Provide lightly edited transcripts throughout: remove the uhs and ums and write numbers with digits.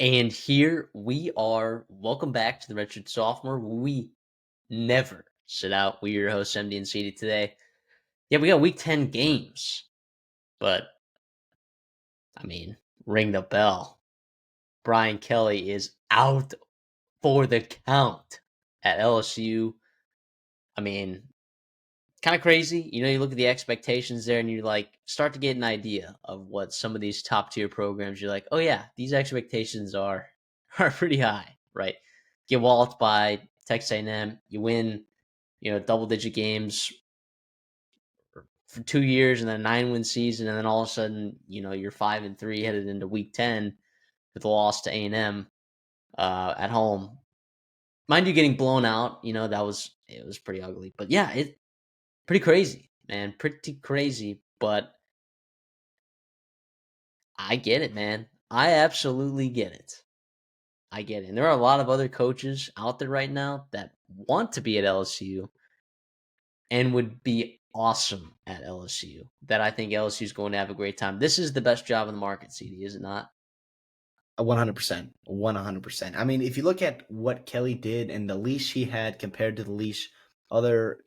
And here we are. Welcome back to the Redshirt Sophomore. We never sit out. We're your hosts, MD and CD today. Yeah, we got week 10 games, but I mean, ring the bell. Brian Kelly is out for the count at LSU. I mean, kind of crazy. You look at the expectations there and you like start to get an idea of what some of these top tier programs you're like, oh yeah, these expectations are pretty high, right? Get walloped by Texas A&M, you win, double digit games for 2 years and then a 9-win season, and then all of a sudden, you're 5-3 headed into week 10 with a loss to A&M at home. Mind you, getting blown out, it was pretty ugly, but yeah, pretty crazy, man. Pretty crazy. But I get it, man. I absolutely get it. I get it. And there are a lot of other coaches out there right now that want to be at LSU and would be awesome at LSU. That I think LSU is going to have a great time. This is the best job in the market, CD, is it not? 100%. 100%. I mean, if you look at what Kelly did and the leash he had compared to the leash other,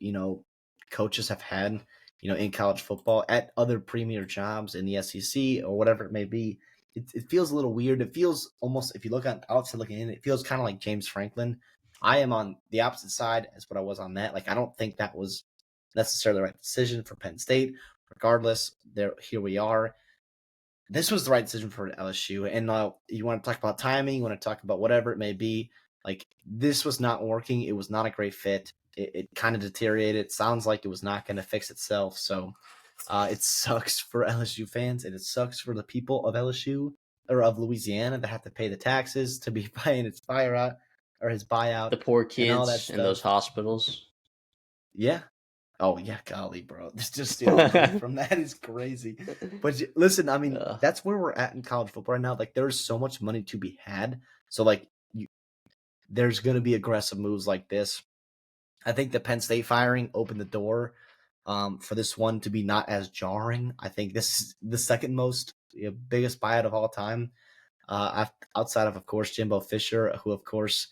coaches have had, in college football at other premier jobs in the SEC or whatever it may be, it feels a little weird. It feels almost, if you look at outside looking in, it feels kind of like James Franklin. I am on the opposite side as what I was on that. Like, I don't think that was necessarily the right decision for Penn State. Regardless, here we are. This was the right decision for LSU. And you want to talk about timing, you want to talk about whatever it may be. Like, this was not working. It was not a great fit. It kind of deteriorated. It sounds like it was not going to fix itself. So it sucks for LSU fans, and it sucks for the people of LSU or of Louisiana that have to pay the taxes to be paying its buyout or his buyout The poor and all that kids in those stuff. hospitals. Yeah. Oh yeah, golly, bro. Just stealing money from that is crazy. But listen, I mean, Ugh. that's where we're at in college football right now. Like, there's so much money to be had. So like, there's going to be aggressive moves like this. I think the Penn State firing opened the door for this one to be not as jarring. I think this is the second most biggest buyout of all time, outside of course, Jimbo Fisher, who, of course,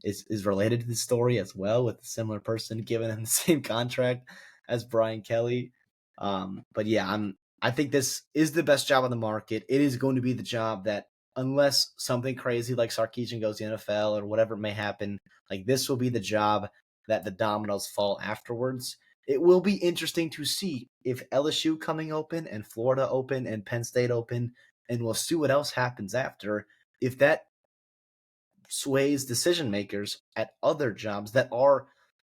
is related to the story as well with a similar person giving him the same contract as Brian Kelly. But yeah, I think this is the best job on the market. It is going to be the job that, unless something crazy like Sarkisian goes to the NFL or whatever may happen, like, this will be the job that the dominoes fall afterwards. It will be interesting to see if LSU coming open and Florida open and Penn State open, and we'll see what else happens after, if that sways decision makers at other jobs that are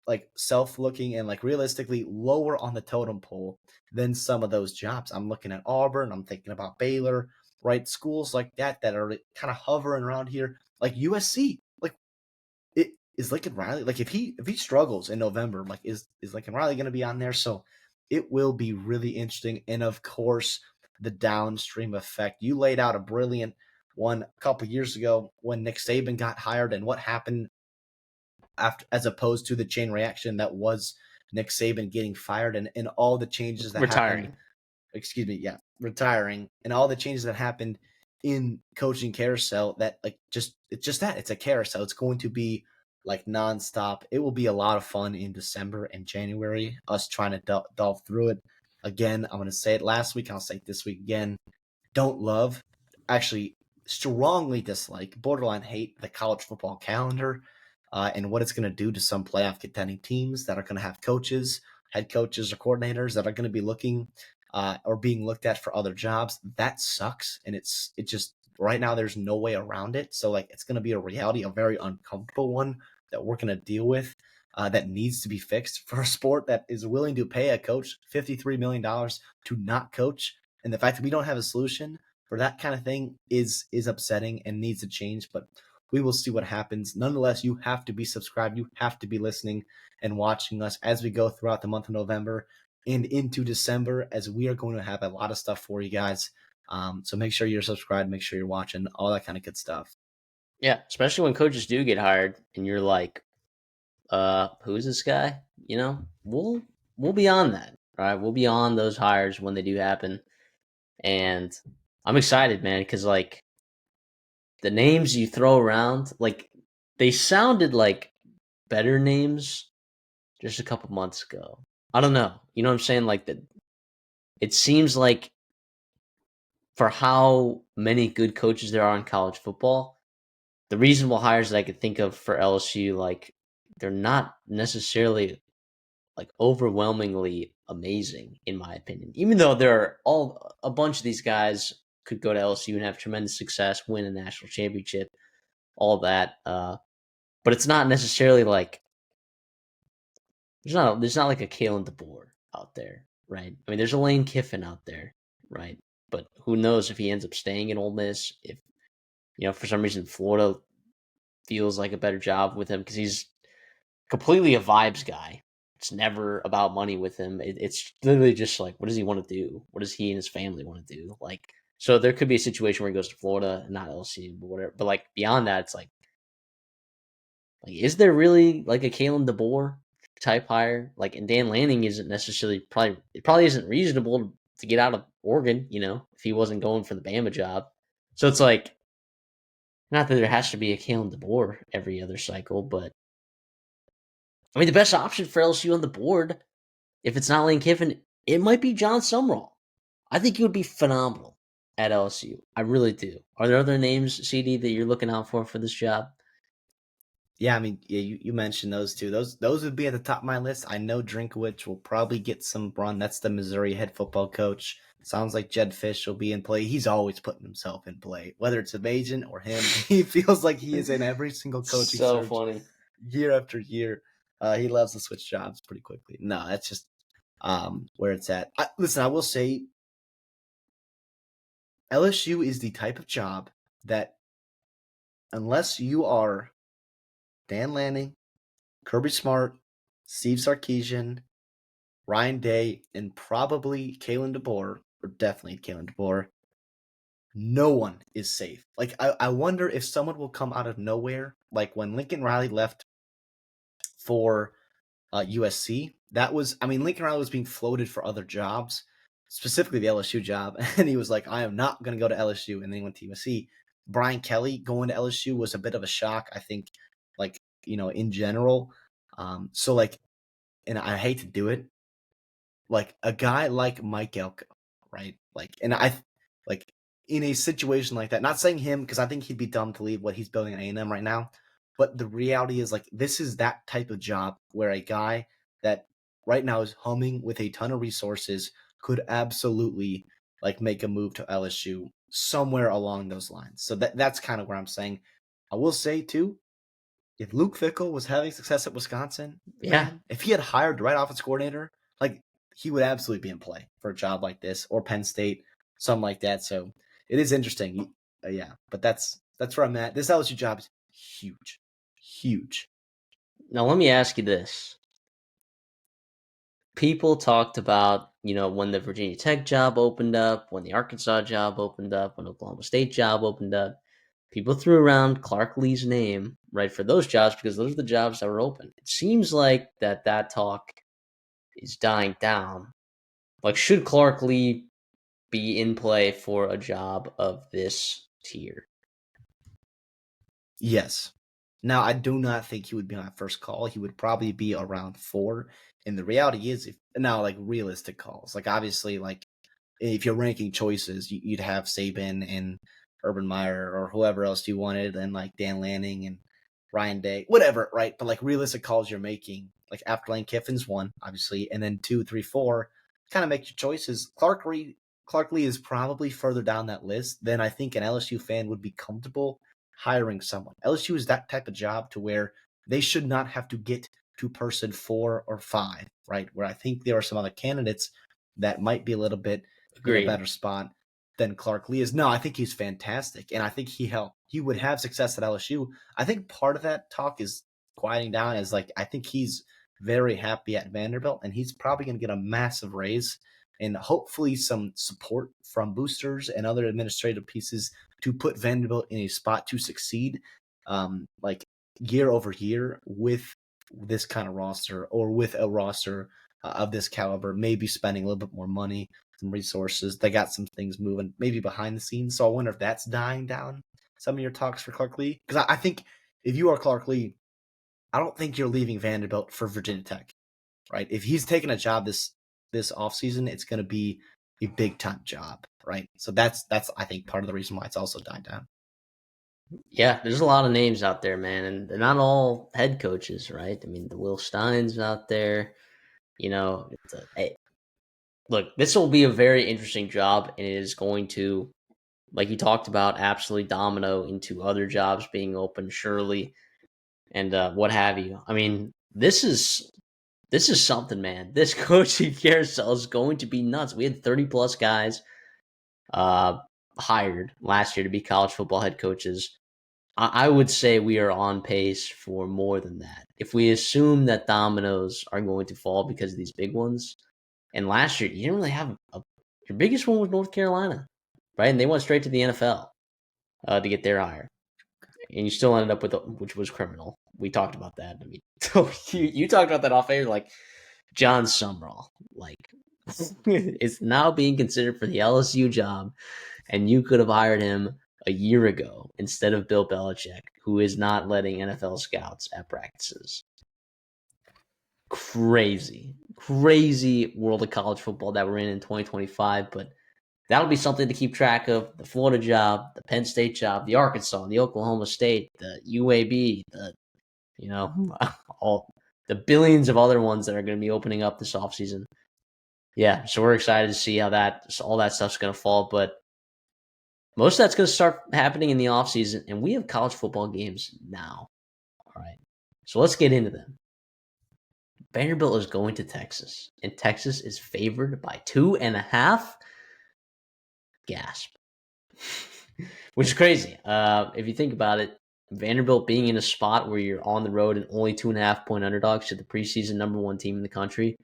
like self-looking and like realistically lower on the totem pole than some of those jobs. I'm looking at Auburn, I'm thinking about Baylor, right? Schools like that are kind of hovering around here, like USC. Like, it is Lincoln Riley. Like, if he struggles in November, like, is Lincoln Riley going to be on there? So it will be really interesting. And of course, the downstream effect. You laid out a brilliant one a couple years ago when Nick Saban got hired and what happened after, as opposed to the chain reaction that was Nick Saban getting fired and all the changes that happened. Retiring. Excuse me, yeah, retiring and all the changes that happened in coaching carousel. That, like, it's just that it's a carousel. It's going to be like nonstop. It will be a lot of fun in December and January. Us trying to delve through it. Again, I'm going to say it last week. I'll say it this week again. Don't love, actually strongly dislike, borderline hate the college football calendar and what it's going to do to some playoff contending teams that are going to have coaches, head coaches, or coordinators that are going to be looking or being looked at for other jobs. That sucks, and it just right now there's no way around it. So like, it's going to be a reality, a very uncomfortable one that we're going to deal with. That needs to be fixed for a sport that is willing to pay a coach $53 million to not coach, and the fact that we don't have a solution for that kind of thing is upsetting and needs to change. But we will see what happens. Nonetheless, you have to be subscribed. You have to be listening and watching us as we go throughout the month of November and into December, as we are going to have a lot of stuff for you guys. So make sure you're subscribed, make sure you're watching, all that kind of good stuff. Yeah, especially when coaches do get hired and you're like, who's this guy? We'll be on that. Right? We'll be on those hires when they do happen. And I'm excited, man, because like the names you throw around, like they sounded like better names just a couple months ago. I don't know. You know what I'm saying? Like that. It seems like for how many good coaches there are in college football, the reasonable hires that I could think of for LSU, like they're not necessarily like overwhelmingly amazing in my opinion. Even though there are all a bunch of these guys could go to LSU and have tremendous success, win a national championship, all that. But it's not necessarily like there's not like a Kalen DeBoer out there, right? I mean, there's a Lane Kiffin out there, right? But who knows if he ends up staying in Ole Miss? If for some reason Florida feels like a better job with him because he's completely a vibes guy. It's never about money with him. It's literally just like, what does he want to do? What does he and his family want to do? Like, so there could be a situation where he goes to Florida and not LSU, but whatever. But like beyond that, it's like, is there really like a Kalen DeBoer type hire? Like, and Dan Lanning isn't necessarily it probably isn't reasonable to get out of Oregon, if he wasn't going for the Bama job. So it's like, not that there has to be a Kalen DeBoer every other cycle, but I mean, the best option for LSU on the board, if it's not Lane Kiffin, it might be John Sumrall. I think he would be phenomenal at LSU. I really do. Are there other names, CD, that you're looking out for this job? Yeah, I mean, yeah, you mentioned those two. Those would be at the top of my list. I know Drinkowich will probably get some run. That's the Missouri head football coach. Sounds like Jed Fish will be in play. He's always putting himself in play, whether it's an agent or him. He feels like he is in every single coaching So search funny. year after year. He loves to switch jobs pretty quickly. No, that's just where it's at. Listen, I will say LSU is the type of job that unless you are Dan Lanning, Kirby Smart, Steve Sarkisian, Ryan Day, and probably Kalen DeBoer, or definitely Kalen DeBoer, no one is safe. Like, I wonder if someone will come out of nowhere, like when Lincoln Riley left for USC. Lincoln Riley was being floated for other jobs, specifically the LSU job, and he was like, I am not going to go to LSU, and then he went to USC. Brian Kelly going to LSU was a bit of a shock, I think, like, in general. So, like, and I hate to do it, like a guy like Mike Elko, right? Like in a situation like that, not saying him because I think he'd be dumb to leave what he's building at A&M right now, but the reality is like this is that type of job where a guy that right now is humming with a ton of resources could absolutely like make a move to LSU somewhere along those lines. So that's kind of where I'm saying. I will say too, if Luke Fickle was having success at Wisconsin, Yeah. man, if he had hired the right offense coordinator, like he would absolutely be in play for a job like this or Penn State, something like that. So it is interesting. Yeah, but that's where I'm at. This LSU job is huge, huge. Now let me ask you this. People talked about, when the Virginia Tech job opened up, when the Arkansas job opened up, when Oklahoma State job opened up. People threw around Clark Lee's name, right, for those jobs because those are the jobs that were open. It seems like that talk is dying down. Like, should Clark Lee be in play for a job of this tier? Yes. Now, I do not think he would be my first call. He would probably be around 4. And the reality is, if now like realistic calls, like obviously, like if you're ranking choices, you'd have Saban and Urban Meyer or whoever else you wanted, and like Dan Lanning and Ryan Day, whatever, right? But like realistic calls you're making, like after Lane Kiffin's 1, obviously, and then 2, 3, 4, kind of make your choices. Clark Lee is probably further down that list than I think an LSU fan would be comfortable hiring someone. LSU is that type of job to where they should not have to get to person 4 or 5, right? Where I think there are some other candidates that might be a little bit in a Agreed. better spot than Clark Lee is. No, I think he's fantastic, and I think he would have success at LSU. I think part of that talk is quieting down is like I think he's very happy at Vanderbilt, and he's probably going to get a massive raise and hopefully some support from boosters and other administrative pieces to put Vanderbilt in a spot to succeed, like year over year with this kind of roster or with a roster of this caliber, maybe spending a little bit more money, some resources. They got some things moving maybe behind the scenes. So I wonder if that's dying down some of your talks for Clark Lee? Because I think if you are Clark Lee, I don't think you're leaving Vanderbilt for Virginia Tech, right? If he's taking a job this offseason, it's going to be a big time job, right? So that's I think part of the reason why it's also died down. Yeah, there's a lot of names out there, man, and they're not all head coaches, right? I mean, the Will Steins out there. Hey, look, this will be a very interesting job, and it is going to, like you talked about, absolutely domino into other jobs being open, surely, and what have you. I mean, this is something, man. This coaching carousel is going to be nuts. We had 30 plus guys uh, hired last year to be college football head coaches. I would say we are on pace for more than that. If we assume that dominoes are going to fall because of these big ones, and last year you didn't really have your biggest one was North Carolina, right? And they went straight to the NFL to get their hire, and you still ended up with which was criminal. We talked about that. I mean, so you talked about that off air, like John Sumrall, like is now being considered for the LSU job, and you could have hired him a year ago instead of Bill Belichick, who is not letting NFL scouts at practices. Crazy world of college football that we're in 2025, but that'll be something to keep track of. The Florida job, the Penn State job, the Arkansas, the Oklahoma State, the UAB, all the billions of other ones that are going to be opening up this offseason. Yeah, so we're excited to see how all that stuff's going to fall, but most of that's going to start happening in the offseason, and we have college football games now. All right, so let's get into them. Vanderbilt is going to Texas, and Texas is favored by 2.5. Gasp. Which is crazy. If you think about it, Vanderbilt being in a spot where you're on the road and only 2.5-point underdogs to the preseason #1 team in the country,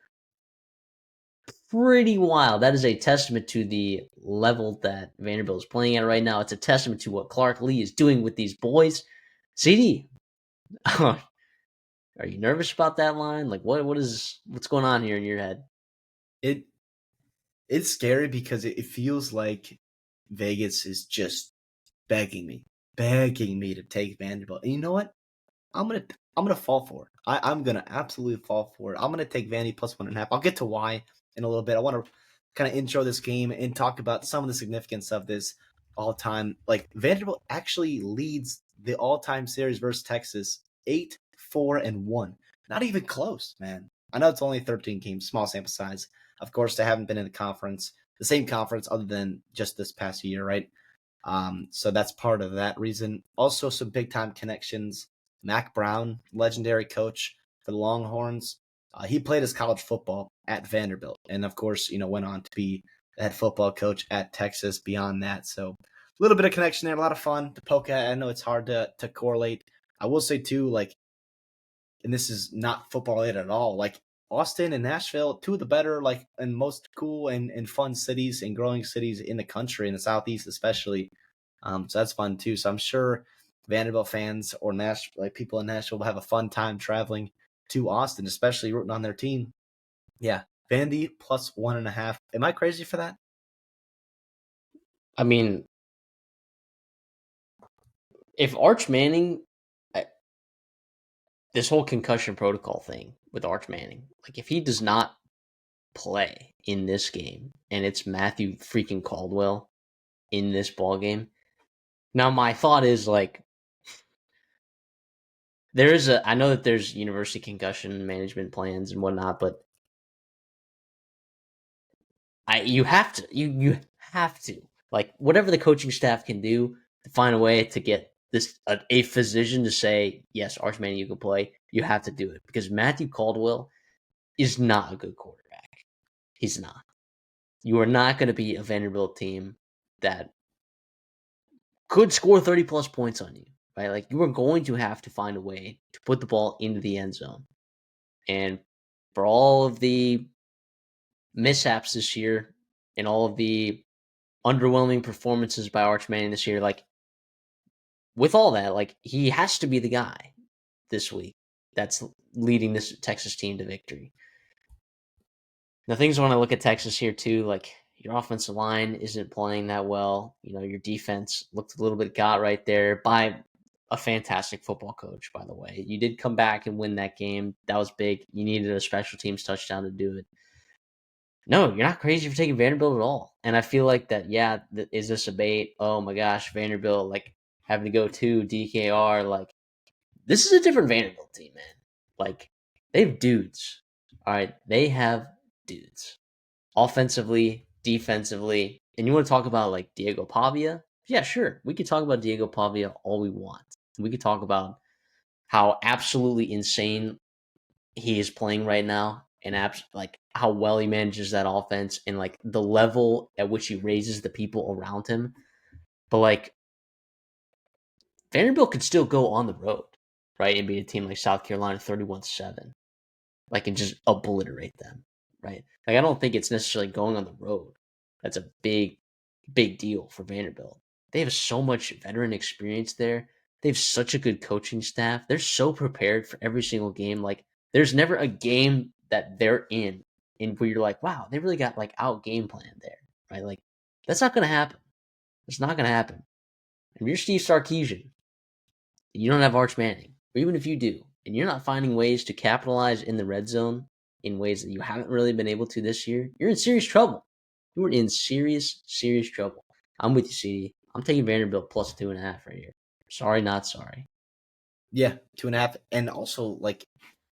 pretty wild. That is a testament to the level that Vanderbilt is playing at right now. It's a testament to what Clark Lee is doing with these boys. CD, are you nervous about that line? Like, what's going on here in your head? It's scary because it feels like Vegas is just begging me to take Vanderbilt. And you know what? I'm gonna fall for it. I'm gonna absolutely fall for it. I'm gonna take Vandy plus 1.5. I'll get to why in a little bit. I want to kind of intro this game and talk about some of the significance of this all time. Like Vanderbilt actually leads the all-time series versus Texas 8-4-1. Not even close, man. I know it's only 13 games, small sample size. Of course, they haven't been in the same conference other than just this past year, right? So that's part of that reason. Also, some big time connections. Mac Brown, legendary coach for the Longhorns. He played his college football at Vanderbilt, and of course, went on to be the head football coach at Texas. Beyond that, so a little bit of connection there, a lot of fun to poke at. I know it's hard to correlate. I will say too, like, and this is not football related at all. Like Austin and Nashville, two of the better, like, and most cool and fun cities and growing cities in the country, in the Southeast especially. So that's fun too. So I'm sure Vanderbilt fans or people in Nashville will have a fun time traveling to Austin, especially rooting on their team. Yeah, Vandy plus 1.5. Am I crazy for that? I mean, if Arch Manning, this whole concussion protocol thing with Arch Manning, like if he does not play in this game and it's Matthew freaking Caldwell in this ball game. Now my thought is like I know that there's university concussion management plans and whatnot, but you have to like whatever the coaching staff can do to find a way to get a physician to say yes, Arch Manning, you can play. You have to do it because Matthew Caldwell is not a good quarterback. He's not. You are not going to be a Vanderbilt team that could score 30 plus points on you, right? Like you are going to have to find a way to put the ball into the end zone. And for all of the mishaps this year and all of the underwhelming performances by Arch Manning this year, like with all that, like he has to be the guy this week that's leading this Texas team to victory. Now things when I look at Texas here too, like your offensive line isn't playing that well. Your defense looked a little bit got right there by a fantastic football coach, by the way. You did come back and win that game. That was big. You needed a special teams touchdown to do it. No, you're not crazy for taking Vanderbilt at all. And I feel like that, yeah, is this a bait? Oh my gosh, Vanderbilt, like, having to go to DKR. Like, this is a different Vanderbilt team, man. Like, they have dudes. All right. They have dudes. Offensively, defensively. And you want to talk about, like, Diego Pavia? Yeah, sure. We could talk about Diego Pavia all we want. We could talk about how absolutely insane he is playing right now, and like how well he manages that offense and like the level at which he raises the people around him. But like Vanderbilt could still go on the road, right, and beat a team like South Carolina 31-7, like, and just obliterate them, right? Like, I don't think it's necessarily going on the road that's a big deal for Vanderbilt. They have so much veteran experience there. They have such a good coaching staff. They're so prepared for every single game. Like, there's never a game that they're in where you're like, wow, they really got like out game plan there, right? Like, that's not gonna happen. It's not gonna happen. And if you're Steve Sarkisian, you don't have Arch Manning, or even if you do, and you're not finding ways to capitalize in the red zone in ways that you haven't really been able to this year, you're in serious trouble. You are in serious trouble. I'm with you, CD. I'm taking Vanderbilt plus 2.5 right here. Sorry, not sorry. Yeah, 2.5. And also, like,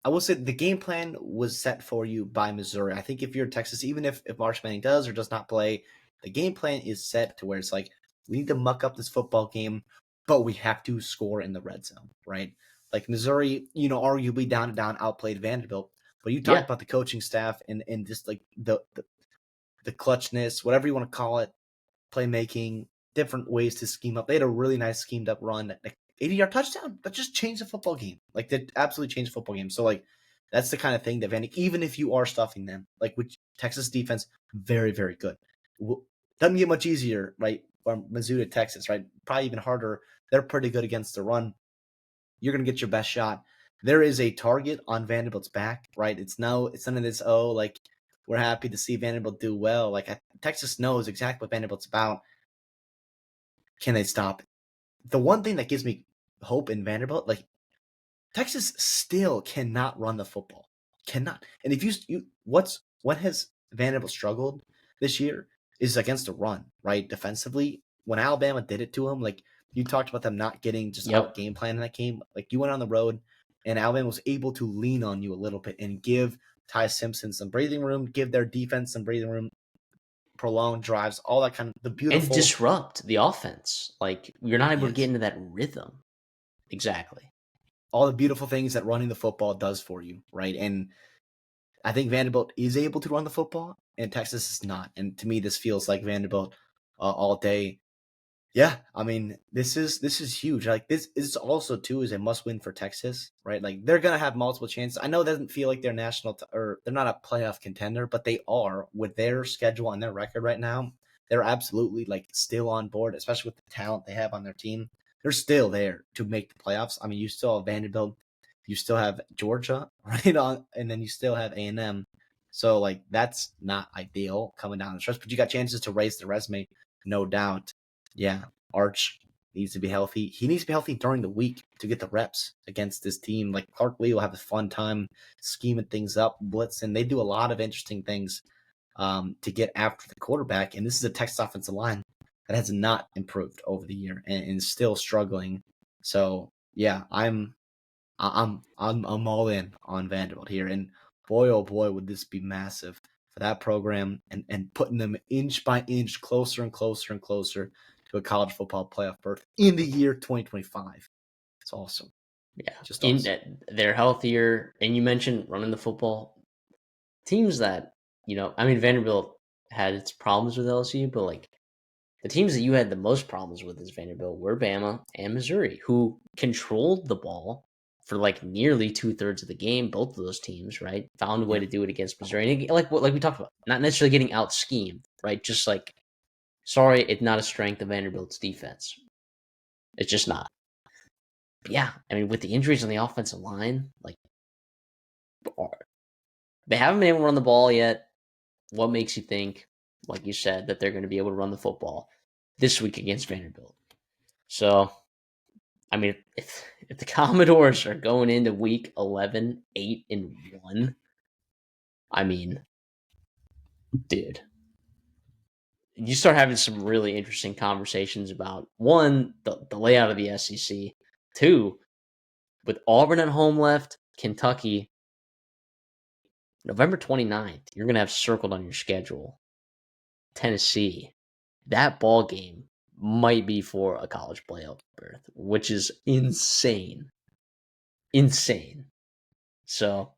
I will say the game plan was set for you by Missouri. I think if you're Texas, even if Marsh Manning does or does not play, the game plan is set to where it's like, we need to muck up this football game, but we have to score in the red zone, right? Like Missouri, arguably down and down outplayed Vanderbilt. But you talked Yeah, about the coaching staff and just like the clutchness, whatever you want to call it, playmaking, different ways to scheme up. They had a really nice schemed up run, like 80-yard touchdown that just changed the football game. Like that absolutely changed the football game. So like that's the kind of thing that even if you are stuffing them, like which Texas defense, very very good. Doesn't get much easier, right? From Mizzou to Texas, right? Probably even harder. They're pretty good against the run. You're gonna get your best shot. There is a target on Vanderbilt's back, right? It's none of this. Oh, like we're happy to see Vanderbilt do well. Like Texas knows exactly what Vanderbilt's about. Can they stop it? The one thing that gives me hope in Vanderbilt, like Texas still cannot run the football. Cannot. And if what has Vanderbilt struggled this year is against the run, right? Defensively. When Alabama did it to them, like you talked about them not getting just out yep. game plan in that game. Like you went on the road and Alabama was able to lean on you a little bit and give Ty Simpson some breathing room, give their defense some breathing room, prolonged drives, all that kind of the And beautiful. disrupt the offense. Like, you're not able to get Yes. into that rhythm. Exactly. All the beautiful things that running the football does for you, right? And I think Vanderbilt is able to run the football, and Texas is not. And to me, this feels like Vanderbilt all day. Yeah, I mean, this is huge. Like this is also too is a must win for Texas, right? Like they're gonna have multiple chances. I know it doesn't feel like they're or they're not a playoff contender, but they are with their schedule and their record right now. They're absolutely like still on board, especially with the talent they have on their team. They're still there to make the playoffs. I mean, you still have Vanderbilt, you still have Georgia, right on, and then you still have A&M. So like that's not ideal coming down the stretch, but you got chances to raise the resume, no doubt. Yeah, Arch needs to be healthy. He needs to be healthy during the week to get the reps against this team. Like Clark Lee will have a fun time scheming things up, blitzing. They do a lot of interesting things to get after the quarterback. And this is a Texas offensive line that has not improved over the year and is still struggling. So yeah, I'm all in on Vanderbilt here. And boy oh boy would this be massive for that program and putting them inch by inch closer and closer and closer to a college football playoff berth in the year 2025. It's awesome. Yeah. Just awesome. They're healthier. And you mentioned running the football. Teams that, I mean, Vanderbilt had its problems with LSU, but like, the teams that you had the most problems with as Vanderbilt were Bama and Missouri, who controlled the ball for like nearly 2/3 of the game. Both of those teams, right, found a way Yeah. to do it against Missouri. And like we talked about, not necessarily getting out schemed, right? Just like, sorry, it's not a strength of Vanderbilt's defense. It's just not. But yeah, I mean, with the injuries on the offensive line, like, they haven't been able to run the ball yet. What makes you think like you said, that they're going to be able to run the football this week against Vanderbilt. So, I mean, if the Commodores are going into week 11, 8-1, I mean, dude, you start having some really interesting conversations about one, the layout of the SEC, two, with Auburn at home left, Kentucky, November 29th, you're going to have circled on your schedule Tennessee. That ball game might be for a college playoff berth, which is insane. Insane. So,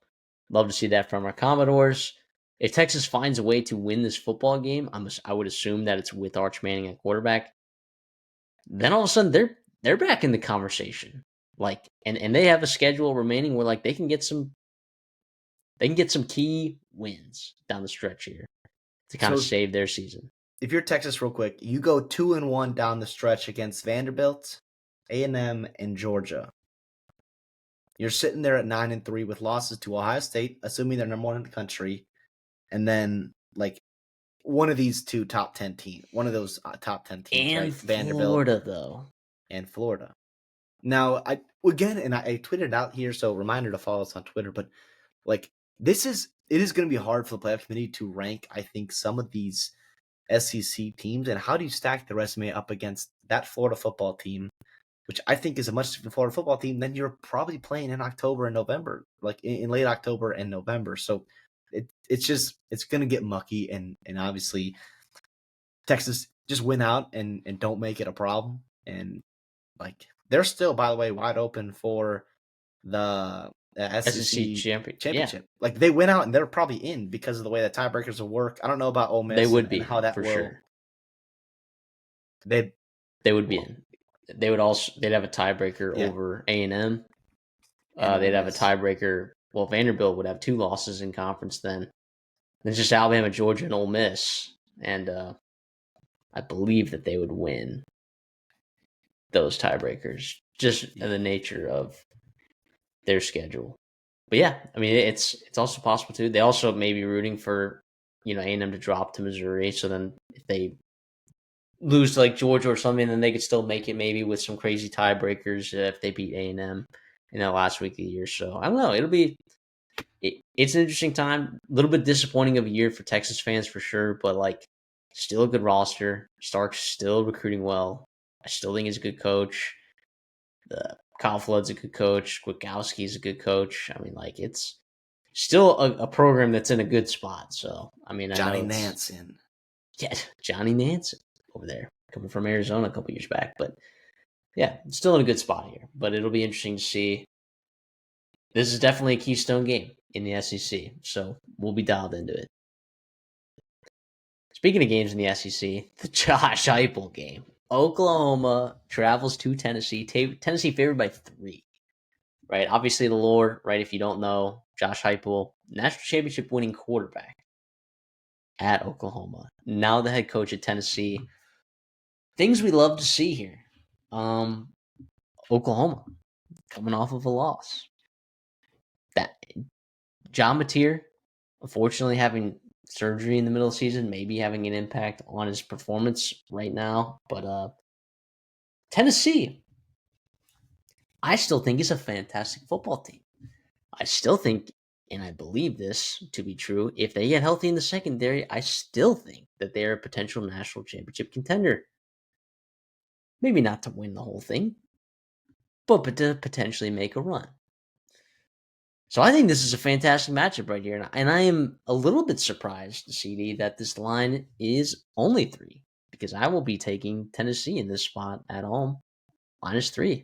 love to see that from our Commodores. If Texas finds a way to win this football game, I would assume that it's with Arch Manning at quarterback. Then all of a sudden they're back in the conversation. Like and they have a schedule remaining where like they can get some key wins down the stretch here to kind of So save their season. if you're Texas, real quick, you go 2-1 down the stretch against Vanderbilt, A&M, and Georgia. You're sitting there at 9-3 with losses to Ohio State, assuming they're number one in the country, and then like one of these two top 10 teams, one of those top 10 teams, And right? Florida, though. And Florida. Now, I tweeted out here, so reminder to follow us on Twitter. But like it is going to be hard for the playoff committee to rank. I think some of these SEC teams, and how do you stack the resume up against that Florida football team, which I think is a much different Florida football team than you're probably playing in October and November, like in late October and November. So it's going to get mucky, and obviously Texas just win out and don't make it a problem. And like they're still, by the way, wide open for the SEC championship. Yeah, Like they went out and they're probably in because of the way that tiebreakers will work. I don't know about Ole Miss they would be and how that for will. sure. They would be in. They'd have a tiebreaker over A&M. They'd have a tiebreaker. Well, Vanderbilt would have 2 losses in conference then. It's just Alabama, Georgia, and Ole Miss. And I believe that they would win those tiebreakers, just in the nature of their schedule. But yeah, I mean, it's also possible too. They also may be rooting for A&M to drop to Missouri, so then if they lose to like Georgia or something, then they could still make it maybe with some crazy tiebreakers if they beat A&M in that last week of the year. So I don't know. It's an interesting time. A little bit disappointing of a year for Texas fans for sure, but like still a good roster. Stark's still recruiting well. I still think he's a good coach. Kyle Flood's a good coach. Kwiatkowski's a good coach. I mean, like it's still a program that's in a good spot. So I mean, Johnny Nansen. Yeah, Johnny Nansen over there, coming from Arizona a couple years back. But yeah, it's still in a good spot here. But it'll be interesting to see. This is definitely a keystone game in the SEC, so we'll be dialed into it. Speaking of games in the SEC, the Josh Heupel game. Oklahoma travels to Tennessee. Tennessee favored by 3. Right? Obviously the lore, right? If you don't know, Josh Heupel, national championship winning quarterback at Oklahoma. Now the head coach at Tennessee. Things we love to see here. Oklahoma coming off of a loss. That John Mateer, unfortunately having surgery in the middle of the season, maybe having an impact on his performance right now. But Tennessee, I still think is a fantastic football team. I still think, and I believe this to be true, if they get healthy in the secondary, I still think that they're a potential national championship contender. Maybe not to win the whole thing, but to potentially make a run. So I think this is a fantastic matchup right here. And I am a little bit surprised, CD, that this line is only 3, because I will be taking Tennessee in this spot at home, -3.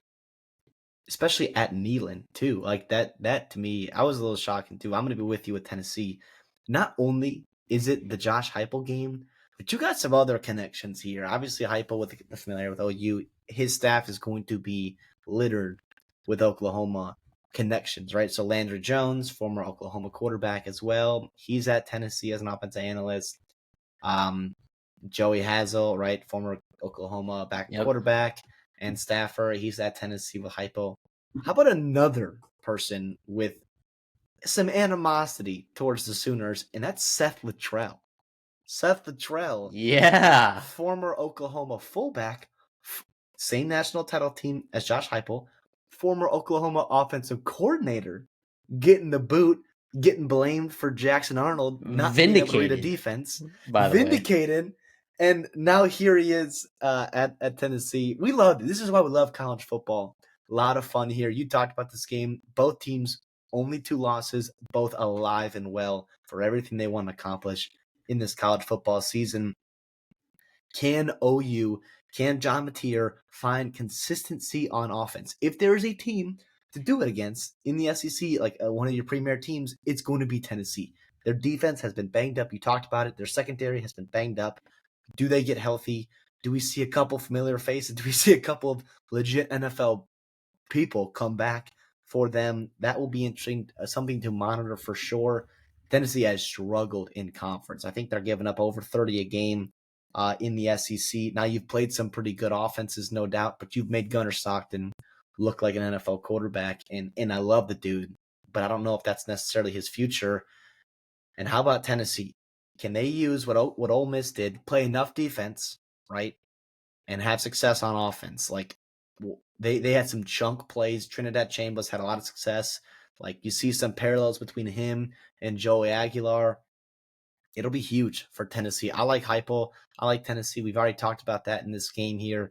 Especially at Neyland too. Like that to me, I was a little shocking too. I'm going to be with you with Tennessee. Not only is it the Josh Heupel game, but you got some other connections here. Obviously, Heupel, with the familiar with OU, his staff is going to be littered with Oklahoma connections, right? So Landry Jones, former Oklahoma quarterback as well, he's at Tennessee as an offensive analyst. Joey Hazel, right, former Oklahoma quarterback and staffer, he's at Tennessee with Heupel. How about another person with some animosity towards the Sooners, and that's Seth Littrell. Seth Luttrell, Yeah. former Oklahoma fullback, same national title team as Josh Heupel, former Oklahoma offensive coordinator, getting the boot, getting blamed for Jackson Arnold not being able to read a Vindicated, defense, by the way. vindicated, and now here he is at Tennessee. We love it. This is why we love college football. A lot of fun here. You talked about this game. Both teams only 2 losses, both alive and well for everything they want to accomplish in this college football season. Can OU, can John Mateer find consistency on offense? If there is a team to do it against in the SEC, like one of your premier teams, it's going to be Tennessee. Their defense has been banged up. You talked about it. Their secondary has been banged up. Do they get healthy? Do we see a couple familiar faces? Do we see a couple of legit NFL people come back for them? That will be interesting, something to monitor for sure. Tennessee has struggled in conference. I think they're giving up over 30 a game in the SEC. Now, you've played some pretty good offenses, no doubt, but you've made Gunnar Stockton look like an NFL quarterback, and I love the dude, but I don't know if that's necessarily his future. And how about Tennessee? Can they use what Ole Miss did, play enough defense, right, and have success on offense? Like they had some chunk plays. Trinidad Chambers had a lot of success. Like you see some parallels between him and Joey Aguilar. It'll be huge for Tennessee. I like Heupel. I like Tennessee. We've already talked about that in this game here.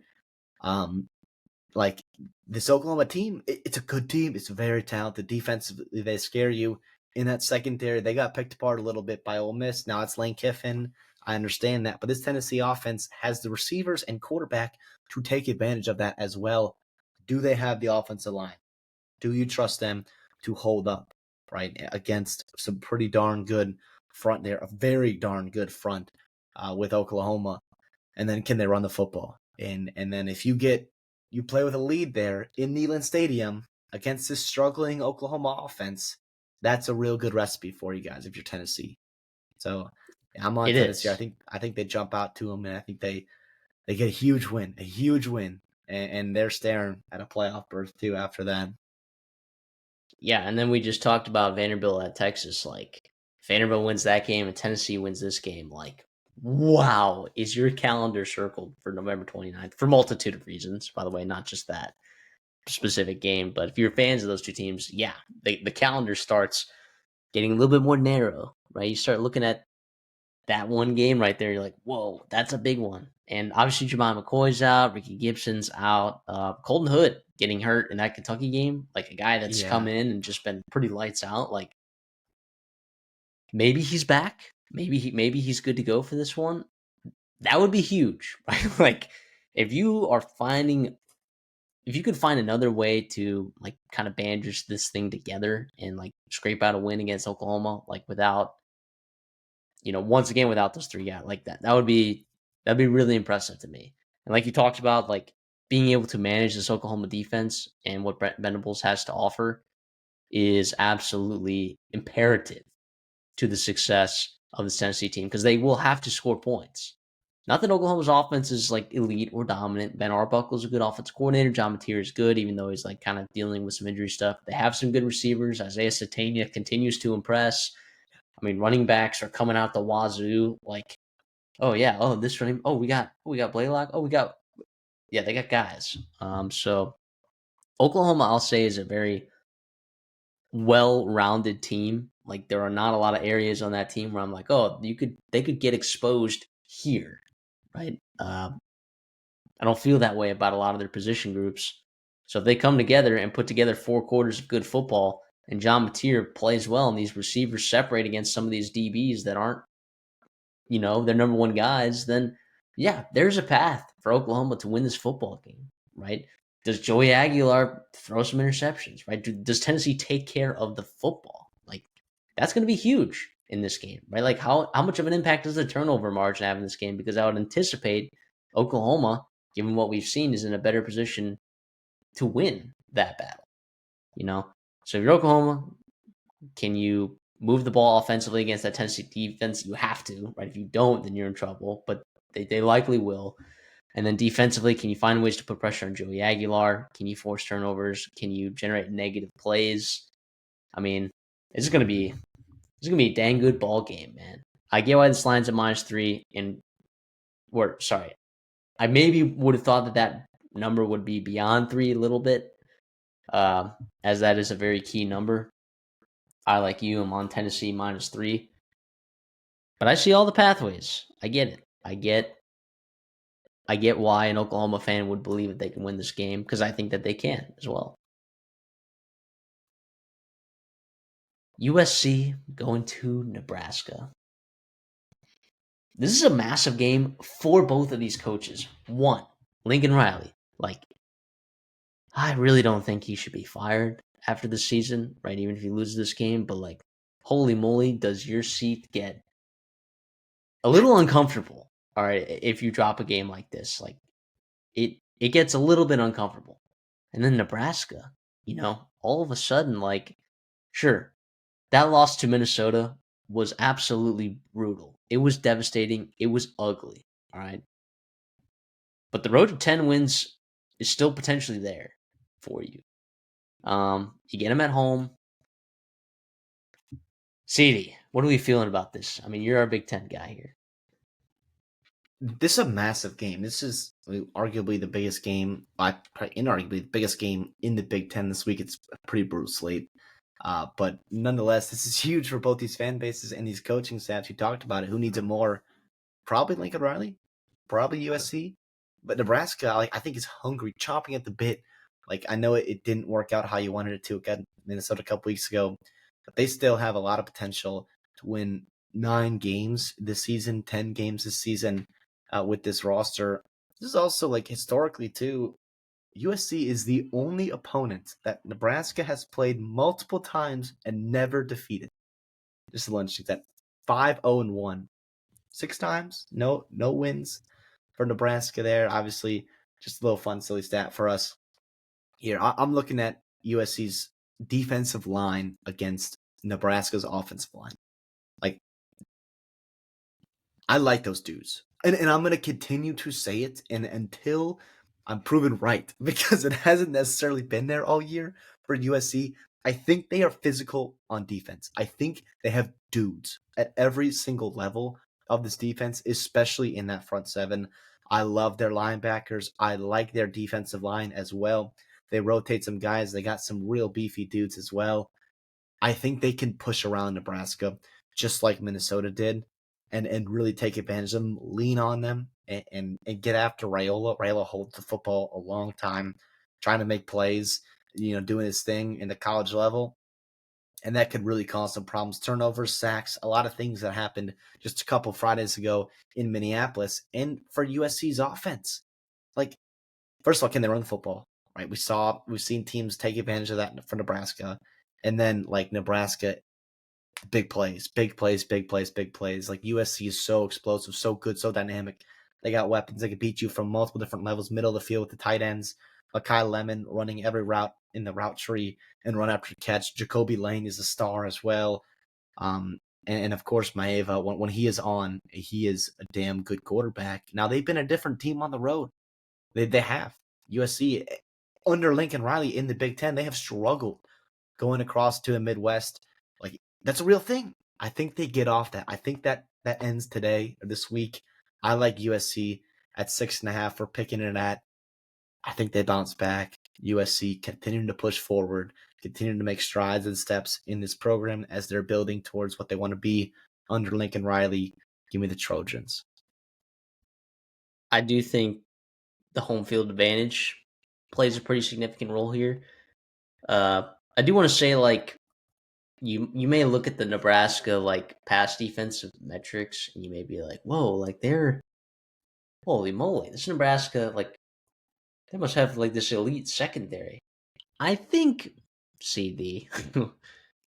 Like this Oklahoma team, it's a good team. It's very talented. Defensively, they scare you. In that secondary, they got picked apart a little bit by Ole Miss. Now it's Lane Kiffin. I understand that. But this Tennessee offense has the receivers and quarterback to take advantage of that as well. Do they have the offensive line? Do you trust them to hold up, right, against some pretty darn good front there, a very darn good front with Oklahoma? And then can they run the football? And then if you play with a lead there in Neyland Stadium against this struggling Oklahoma offense, that's a real good recipe for you guys if you're Tennessee. So yeah, I'm on It Tennessee. I is. think they jump out to them, and I think they get a huge win, and they're staring at a playoff berth too after that. Yeah, and then we just talked about Vanderbilt at Texas. Like, Vanderbilt wins that game and Tennessee wins this game. Like, wow, is your calendar circled for November 29th for multitude of reasons, by the way, not just that specific game. But if you're fans of those two teams, yeah, the calendar starts getting a little bit more narrow, right? You start looking at that one game right there. You're like, whoa, that's a big one. And obviously, Jemima McCoy's out, Ricky Gibson's out, Colton Hood getting hurt in that Kentucky game, like a guy that's come Yeah, in and just been pretty lights out. Like maybe he's back, maybe he's good to go for this one. That would be huge, right? Like if you could find another way to like kind of bandage this thing together and like scrape out a win against Oklahoma, like without once again without those three guys like that, that'd be really impressive to me. And like you talked about, like being able to manage this Oklahoma defense and what Brent Venables has to offer is absolutely imperative to the success of this Tennessee team because they will have to score points. Not that Oklahoma's offense is like elite or dominant. Ben Arbuckle's a good offensive coordinator. John Mateer is good, even though he's like kind of dealing with some injury stuff. They have some good receivers. Isaiah Satania continues to impress. I mean, running backs are coming out the wazoo. Like, oh yeah, oh this running, we got Blaylock. Oh, they got guys. So Oklahoma, I'll say, is a very well-rounded team. Like, there are not a lot of areas on that team where I'm like, oh, they could get exposed here, right? I don't feel that way about a lot of their position groups. So if they come together and put together 4 quarters of good football, and John Mateer plays well, and these receivers separate against some of these DBs that aren't their number one guys, then yeah, there's a path for Oklahoma to win this football game, right? Does Joey Aguilar throw some interceptions, right? Does Tennessee take care of the football? Like, that's going to be huge in this game, right? Like, how much of an impact does the turnover margin have in this game? Because I would anticipate Oklahoma, given what we've seen, is in a better position to win that battle, you know? So if you're Oklahoma, can you move the ball offensively against that Tennessee defense? You have to, right? If you don't, then you're in trouble, but they likely will. And then defensively, can you find ways to put pressure on Joey Aguilar? Can you force turnovers? Can you generate negative plays? I mean, it's gonna be a dang good ball game, man. I get why this line's at -3, and sorry, I maybe would have thought that that number would be beyond 3 a little bit, as that is a very key number. I, like you, am on Tennessee -3, but I see all the pathways. I get it. I get why an Oklahoma fan would believe that they can win this game because I think that they can as well. USC going to Nebraska. This is a massive game for both of these coaches. One, Lincoln Riley. Like, I really don't think he should be fired after the season, right? Even if he loses this game, but like, holy moly, does your seat get a little uncomfortable? All right, if you drop a game like this, like it gets a little bit uncomfortable. And then Nebraska, all of a sudden, like, sure, that loss to Minnesota was absolutely brutal. It was devastating. It was ugly. All right. But the road to 10 wins is still potentially there for you. You get them at home. CD, what are we feeling about this? I mean, you're our Big Ten guy here. This is a massive game. This is arguably the biggest game, inarguably the biggest game in the Big Ten this week. It's a pretty brutal slate. But nonetheless, this is huge for both these fan bases and these coaching staffs. You talked about it. Who needs it more? Probably Lincoln Riley, probably USC, but Nebraska, I think, is hungry, chomping at the bit. Like, I know it didn't work out how you wanted it to against Minnesota a couple weeks ago, but they still have a lot of potential to win 9 games this season, 10 games this season with this roster. This is also, like, historically too, USC is the only opponent that Nebraska has played multiple times and never defeated. Just a lunch that 5-0-1. 6 times, no wins for Nebraska there. Obviously, just a little fun, silly stat for us here. I'm looking at USC's defensive line against Nebraska's offensive line. Like, I like those dudes. And I'm going to continue to say it until I'm proven right, because it hasn't necessarily been there all year for USC. I think they are physical on defense. I think they have dudes at every single level of this defense, especially in that front seven. I love their linebackers. I like their defensive line as well. They rotate some guys. They got some real beefy dudes as well. I think they can push around Nebraska just like Minnesota did and really take advantage of them, lean on them, and get after Raiola. Raiola holds the football a long time, trying to make plays, doing his thing in the college level. And that could really cause some problems. Turnovers, sacks, a lot of things that happened just a couple Fridays ago in Minneapolis. And for USC's offense, like, first of all, can they run the football? Right? We've seen teams take advantage of that for Nebraska. And then, like, Nebraska, big plays, big plays, big plays, big plays. Like, USC is so explosive, so good, so dynamic. They got weapons. They can beat you from multiple different levels, middle of the field with the tight ends. Kyle Lemon running every route in the route tree and run after catch. Jacoby Lane is a star as well. And of course, Maeva, when he is on, he is a damn good quarterback. Now, they've been a different team on the road. They have. USC, under Lincoln Riley in the Big Ten, they have struggled going across to the Midwest. Like, that's a real thing. I think they get off that. I think that ends today or this week. I like USC at 6.5 for picking it at. I think they bounce back. USC continuing to push forward, continuing to make strides and steps in this program as they're building towards what they want to be under Lincoln Riley. Give me the Trojans. I do think the home field advantage plays a pretty significant role here. I do want to say, like, you may look at the Nebraska, like, pass defensive metrics and you may be like, whoa, like, holy moly, this Nebraska, like, they must have, like, this elite secondary. I think, CD, Look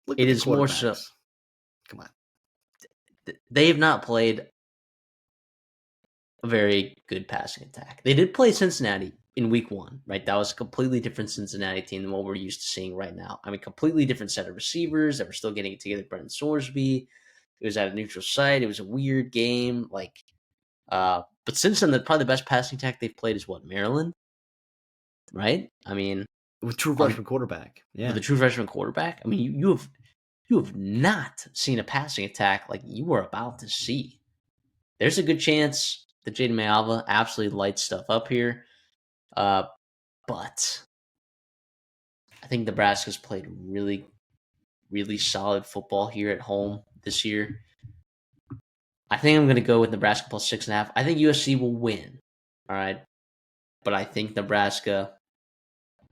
it at the is more so. quarterbacks. Come on. They have not played a very good passing attack. They did play Cincinnati in week 1, right? That was a completely different Cincinnati team than what we're used to seeing right now. I mean, completely different set of receivers that were still getting it together. Brendan Sorsby. It was at a neutral site. It was a weird game. Like, but since then, probably the best passing attack they've played is what, Maryland, right? I mean, With true freshman quarterback. Yeah. with a true freshman quarterback. I mean, you have you have not seen a passing attack like you were about to see. There's a good chance that Jaden Mayava absolutely lights stuff up here. But I think Nebraska's played really, really solid football here at home this year. I think I'm going to go with Nebraska plus 6.5. I think USC will win. All right. But I think Nebraska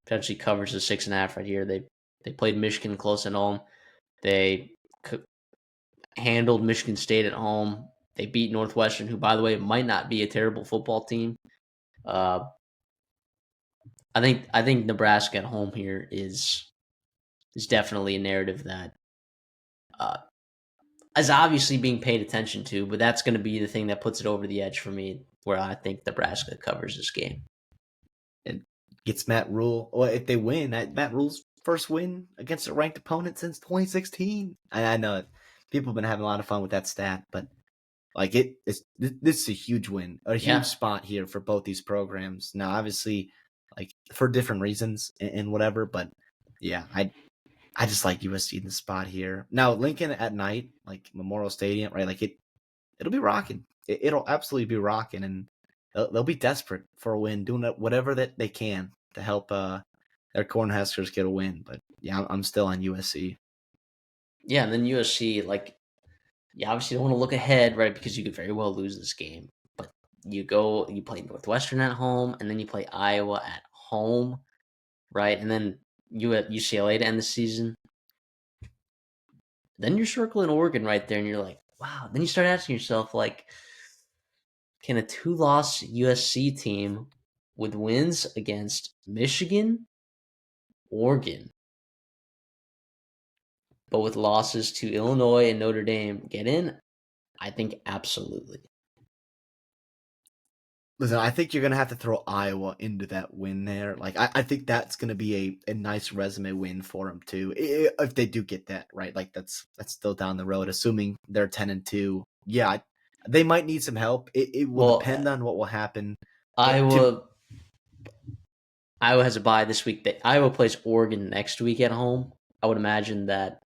potentially covers the 6.5 right here. They played Michigan close at home. They handled Michigan State at home. They beat Northwestern, who, by the way, might not be a terrible football team. Uh, I think Nebraska at home here is definitely a narrative that uh, is obviously being paid attention to, but that's going to be the thing that puts it over the edge for me, where I think Nebraska covers this game. It gets Matt Rule. Well, if they win, Matt Rule's first win against a ranked opponent since 2016. I know it. People have been having a lot of fun with that stat, but like this is a huge win, a huge spot here for both these programs. Now, obviously, like for different reasons and whatever, but yeah, I just like USC in the spot here. Now, Lincoln at night, like Memorial Stadium, right? Like it'll be rocking. It'll absolutely be rocking, and they'll be desperate for a win, doing whatever that they can to help their Cornhuskers get a win. But yeah, I'm still on USC. Yeah, and then USC, like, you obviously don't want to look ahead, right? Because you could very well lose this game. But you play Northwestern at home, and then you play Iowa at home, right? And then you at UCLA to end the season. Then you're circling Oregon right there, and you're like, wow. Then you start asking yourself, like, can a 2-loss USC team with wins against Michigan, Oregon, but with losses to Illinois and Notre Dame get in? I think absolutely. Listen, I think you're gonna have to throw Iowa into that win there. Like, I think that's gonna be a nice resume win for them too, if they do get that right. Like, that's still down the road, assuming they're 10-2. Yeah, they might need some help. It will depend on what will happen. Iowa has a bye this week. Iowa plays Oregon next week at home. I would imagine that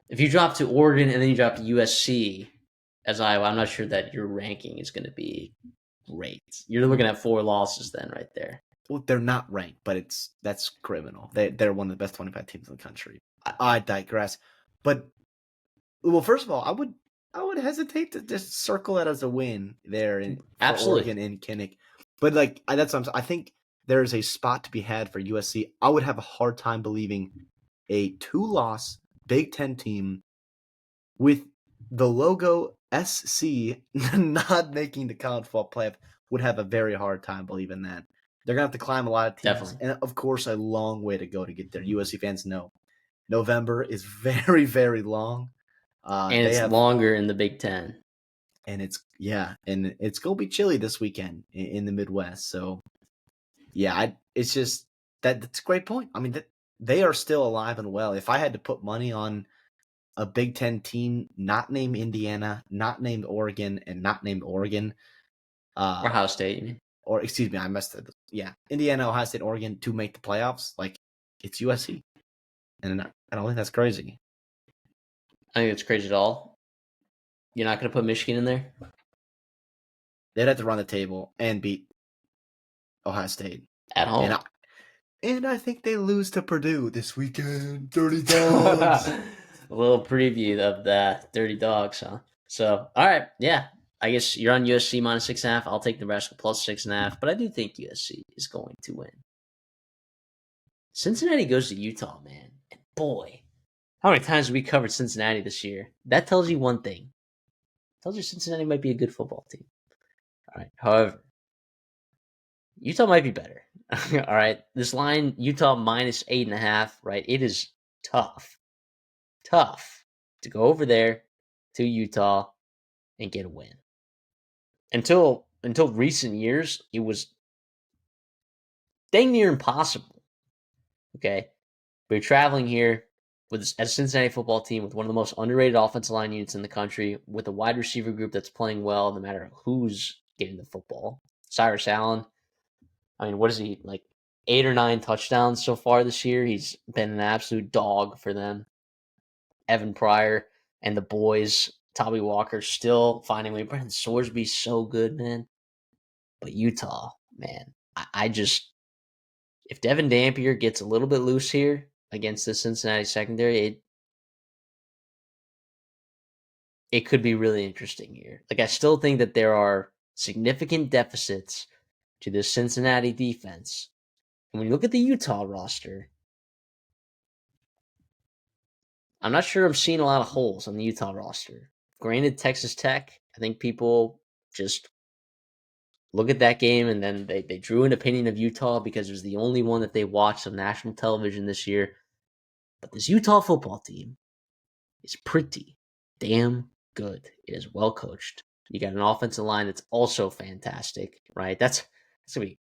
if you drop to Oregon and then you drop to USC as Iowa, I'm not sure that your ranking is going to be great. You're looking at 4 losses then, right there. Well, they're not ranked, but that's criminal. They're one of the best 25 teams in the country. I digress. But well, first of all, I would hesitate to just circle it as a win there for Oregon in Kinnick. But like that's what I think there is a spot to be had for USC. I would have a hard time believing a 2-loss Big Ten team with the logo SC not making the college football playoff would have a very hard time believing that. They're going to have to climb a lot of teams. Definitely. And, of course, a long way to go to get there. USC fans know November is very, very long. And it's longer in the Big Ten. And it's going to be chilly this weekend in the Midwest. So, yeah, it's just that's a great point. I mean, they are still alive and well. If I had to put money on a Big Ten team not named Indiana, not named Oregon, and not named Oregon. Ohio State, you mean? Or, excuse me, I messed it up. Yeah, Indiana, Ohio State, Oregon to make the playoffs. Like, it's USC. And I don't think that's crazy. I think it's crazy at all. You're not going to put Michigan in there? They'd have to run the table and beat Ohio State. At home. And I think they lose to Purdue this weekend. Dirty Dogs. A little preview of the Dirty Dogs, huh? So, all right, yeah. I guess you're on USC minus 6.5. I'll take Nebraska plus 6.5, but I do think USC is going to win. Cincinnati goes to Utah, man. And boy, how many times have we covered Cincinnati this year? That tells you one thing. It tells you Cincinnati might be a good football team. All right. However, Utah might be better. All right. This line, Utah minus 8.5, right? It is tough to go over there to Utah and get a win. Until recent years, it was dang near impossible. Okay. But you're traveling here with a Cincinnati football team with one of the most underrated offensive line units in the country, with a wide receiver group that's playing well no matter who's getting the football. Cyrus Allen, I mean, what is he, like 8 or 9 touchdowns so far this year? He's been an absolute dog for them. Evan Pryor and the boys, Tommy Walker still finding a way. Brendan Sorsby's so good, man. But Utah, man, I just if Devin Dampier gets a little bit loose here against the Cincinnati secondary, it could be really interesting here. Like I still think that there are significant deficits to the Cincinnati defense. And when you look at the Utah roster, I'm not sure I'm seeing a lot of holes on the Utah roster. Granted, Texas Tech, I think people just look at that game and then they drew an opinion of Utah because it was the only one that they watched on national television this year. But this Utah football team is pretty damn good. It is well coached. You got an offensive line that's also fantastic, right? That's gonna be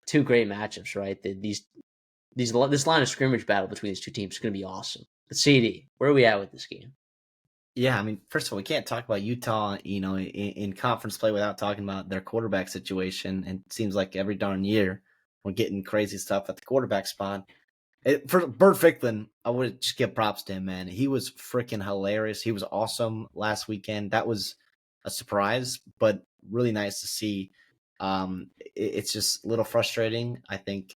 two great matchups, right? This line of scrimmage battle between these two teams is gonna be awesome. But CD, where are we at with this game? Yeah, I mean, first of all, we can't talk about Utah, in conference play without talking about their quarterback situation. And it seems like every darn year we're getting crazy stuff at the quarterback spot. For Bert Ficklin, I would just give props to him, man. He was freaking hilarious. He was awesome last weekend. That was a surprise, but really nice to see. It's just a little frustrating, I think,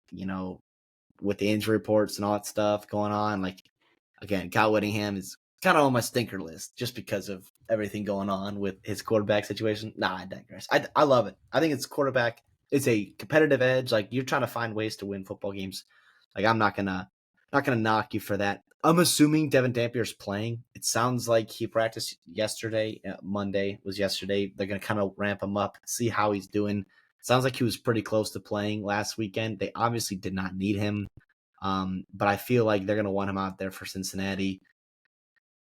with the injury reports and all that stuff going on. Like, again, Kyle Whittingham is kind of on my stinker list just because of everything going on with his quarterback situation. Nah, I digress. I love it. I think it's quarterback. It's a competitive edge. Like you're trying to find ways to win football games. Like I'm not gonna knock you for that. I'm assuming Devin Dampier's playing. It sounds like he practiced yesterday. Monday was yesterday. They're gonna kind of ramp him up, see how he's doing. Sounds like he was pretty close to playing last weekend. They obviously did not need him, but I feel like they're gonna want him out there for Cincinnati.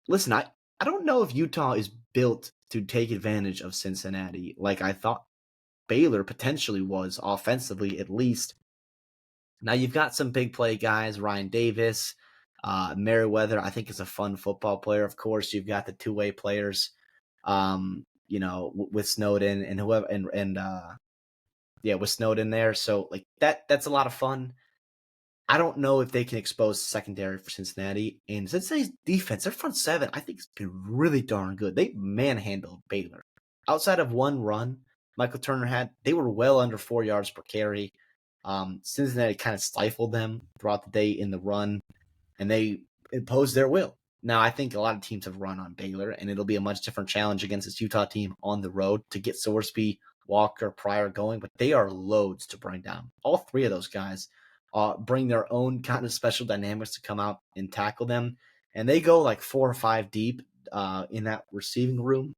Listen, I don't know if Utah is built to take advantage of Cincinnati like I thought Baylor potentially was offensively, at least. Now you've got some big play guys, Ryan Davis, Merriweather. I think is a fun football player. Of course, you've got the two-way players, with Snowden and whoever, with Snowden there. So like that's a lot of fun. I don't know if they can expose secondary for Cincinnati. And Cincinnati's defense, their front seven, I think has been really darn good. They manhandled Baylor. Outside of one run Michael Turner had, they were well under 4 yards per carry. Cincinnati kind of stifled them throughout the day in the run, and they imposed their will. Now, I think a lot of teams have run on Baylor, and it'll be a much different challenge against this Utah team on the road to get Sorsby, Walker, Pryor going, but they are loads to bring down. All three of those guys bring their own kind of special dynamics to come out and tackle them, and they go like 4 or 5 deep in that receiving room,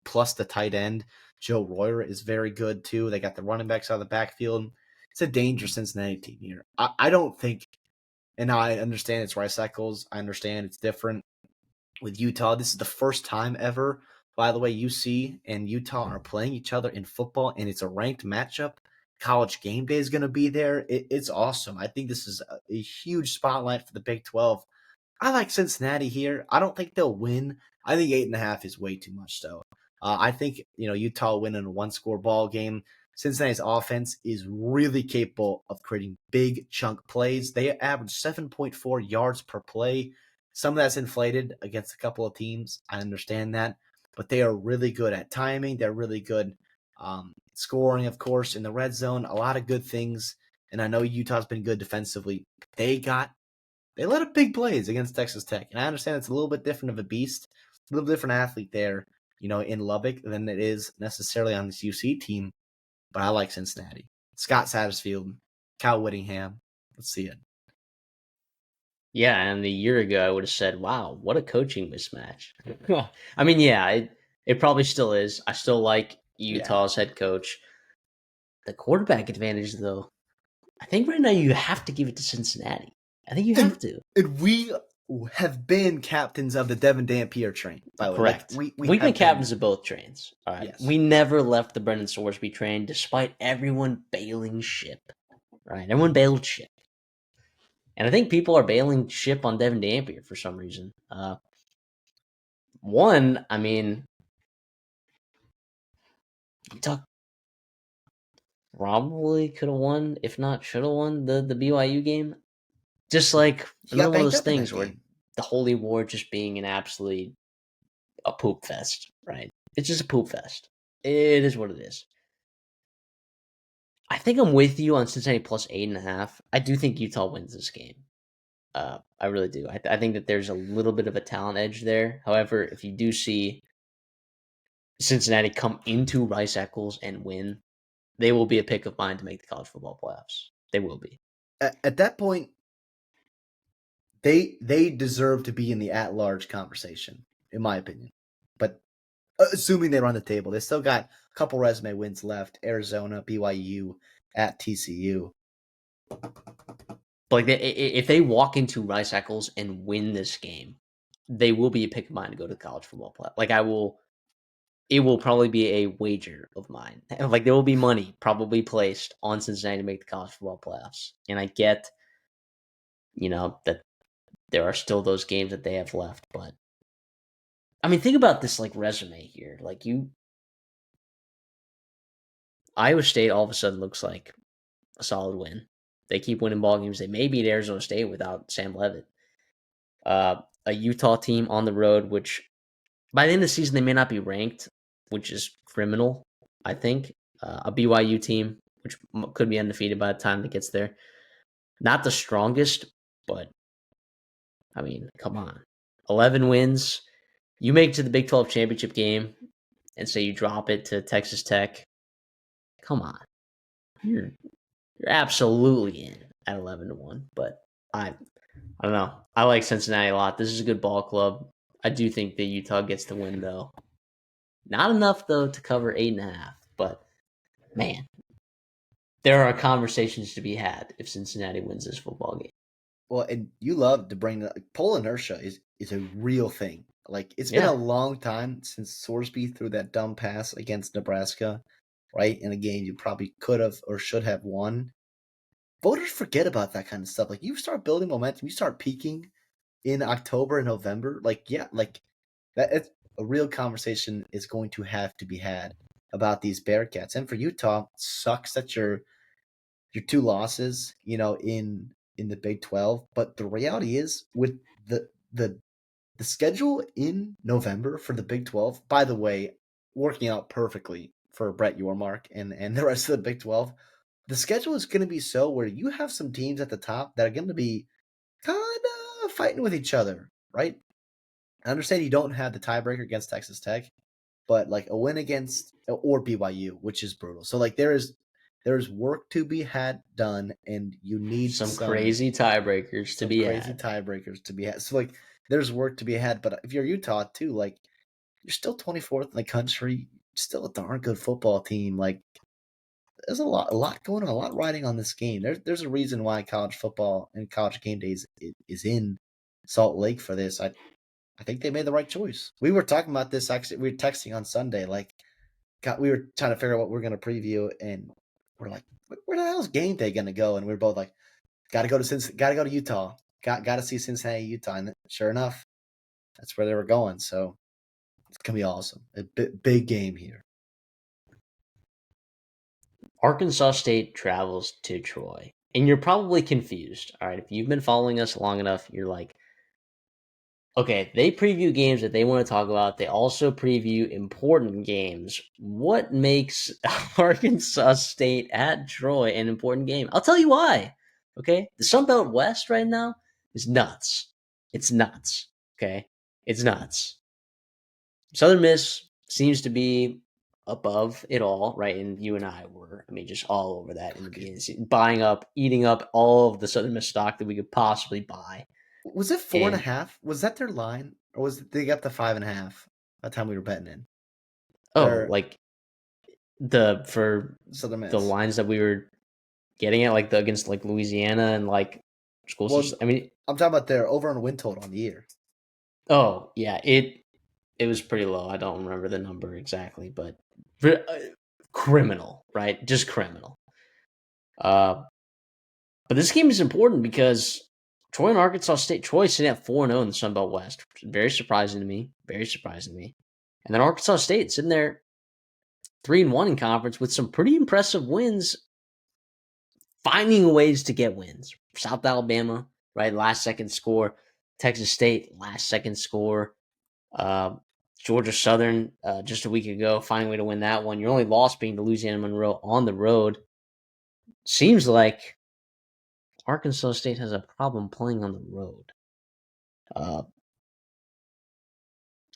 plus the tight end. Joe Royer is very good too. They got the running backs out of the backfield. It's a dangerous Cincinnati team here. I don't think, and I understand it's Rice Eccles. I understand it's different with Utah. This is the first time ever, by the way, UC and Utah are playing each other in football, and it's a ranked matchup. College game day is going to be there. It's awesome. I think this is a huge spotlight for the Big 12. I like Cincinnati here. I don't think they'll win. I think 8.5 is way too much, though. I think Utah winning a one-score ball game. Cincinnati's offense is really capable of creating big chunk plays. They average 7.4 yards per play. Some of that's inflated against a couple of teams. I understand that, but they are really good at timing. They're really good scoring, of course, in the red zone. A lot of good things, and I know Utah's been good defensively. They let up big plays against Texas Tech, and I understand it's a little bit different of a beast, a little different athlete there, in Lubbock than it is necessarily on this UC team. But I like Cincinnati. Scott Satterfield, Kyle Whittingham. Let's see it. Yeah, and a year ago I would have said, "Wow, what a coaching mismatch." I mean, yeah, it probably still is. I still like Yeah. Utah's head coach. The quarterback advantage, though, I think right now you have to give it to Cincinnati. I think you have And, to. and we have been captains of the Devin Dampier train, by the way. Like Correct. we We've been have been captains of there. both trains. All right. Yes. We never left the Brendan Sorsby train, despite everyone bailing ship. Right. Everyone bailed ship. And I think people are bailing ship on Devin Dampier for some reason. One, I mean, Utah probably could have won, if not should have won the BYU game. Just like He got another one of banged those up in that things where game. the Holy War just being a poop fest, right? It's just a poop fest. It is what it is. I think I'm with you on Cincinnati plus 8.5. I do think Utah wins this game. I really do. I think that there's a little bit of a talent edge there. However, if you do see Cincinnati come into Rice Eccles and win, they will be a pick of mine to make the college football playoffs. They will be. At that point, they deserve to be in the at-large conversation, in my opinion. But assuming they're on the table, they still got a couple resume wins left: Arizona, BYU, at TCU. But if they walk into Rice Eccles and win this game, they will be a pick of mine to go to the college football playoff. Like it will probably be a wager of mine. Like there will be money probably placed on Cincinnati to make the college football playoffs. And I get, that there are still those games that they have left, but I mean, think about this like resume here. Like Iowa State all of a sudden looks like a solid win. They keep winning ball games. They may beat Arizona State without Sam Levitt. A Utah team on the road, which by the end of the season they may not be ranked, which is criminal. I think a BYU team, which could be undefeated by the time it gets there. Not the strongest, but I mean, come on, 11 wins. You make it to the Big 12 championship game, and say you drop it to Texas Tech. Come on, you're absolutely in at 11-1. But I don't know. I like Cincinnati a lot. This is a good ball club. I do think that Utah gets the win though. Not enough though to cover 8.5. But man, there are conversations to be had if Cincinnati wins this football game. Well, and you love to bring poll inertia is a real thing. Like it's been Yeah. a long time since Sorsby threw that dumb pass against Nebraska, right? In a game you probably could have or should have won. Voters forget about that kind of stuff. Like you start building momentum, you start peaking in October and November. Like that. It's a real conversation is going to have to be had about these Bearcats. And for Utah, sucks that your two losses, in the Big 12. But the reality is, with the schedule in November for the Big 12, by the way, working out perfectly for Brett Yormark and the rest of the Big 12, the schedule is going to be so where you have some teams at the top that are going to be kind of fighting with each other, right? I understand you don't have the tiebreaker against Texas Tech, but like a win against or BYU, which is brutal. So like there's work to be had done, and you need Some crazy tiebreakers to be had. tiebreakers to be had. So like there's work to be had, but if you're Utah too, like you're still 24th in the country, still a darn good football team. Like there's a lot going on, a lot riding on this game. There's a reason why college football and college game days is in Salt Lake for this. I think they made the right choice. We were talking about this actually. We were texting on Sunday, like we were trying to figure out what we're going to preview, and we're like, where the hell's game day going to go? And we are both like, got to go to Utah, got to see Cincinnati, Utah, and sure enough, that's where they were going. So it's gonna be awesome. A big game here. Arkansas State travels to Troy. And you're probably confused. All right. If you've been following us long enough, you're like, okay, they preview games that they want to talk about. They also preview important games. What makes Arkansas State at Troy an important game? I'll tell you why. Okay. The Sun Belt West right now is nuts. It's nuts. Okay. It's nuts. Southern Miss seems to be above it all, right? And you and I were, just all over that in the beginning, buying up, eating up all of the Southern Miss stock that we could possibly buy. Was it 4.5? And Was that their line, or was it they got the 5.5 by the time we were betting in? like for Southern Miss. the lines that we were getting at, like against like Louisiana and like schools. Well, I'm talking about their over on win total on the year. Oh yeah, it was pretty low. I don't remember the number exactly, but criminal, right? Just criminal. But this game is important because Troy and Arkansas State. Troy sitting at 4-0 in the Sun Belt West, which is very surprising to me. Very surprising to me. And then Arkansas State sitting there 3-1 in conference with some pretty impressive wins, finding ways to get wins. South Alabama, right? Last second score. Texas State, last second score. Uh, Georgia Southern just a week ago, finding a way to win that one. Your only loss being to Louisiana Monroe on the road. Seems like Arkansas State has a problem playing on the road. Uh,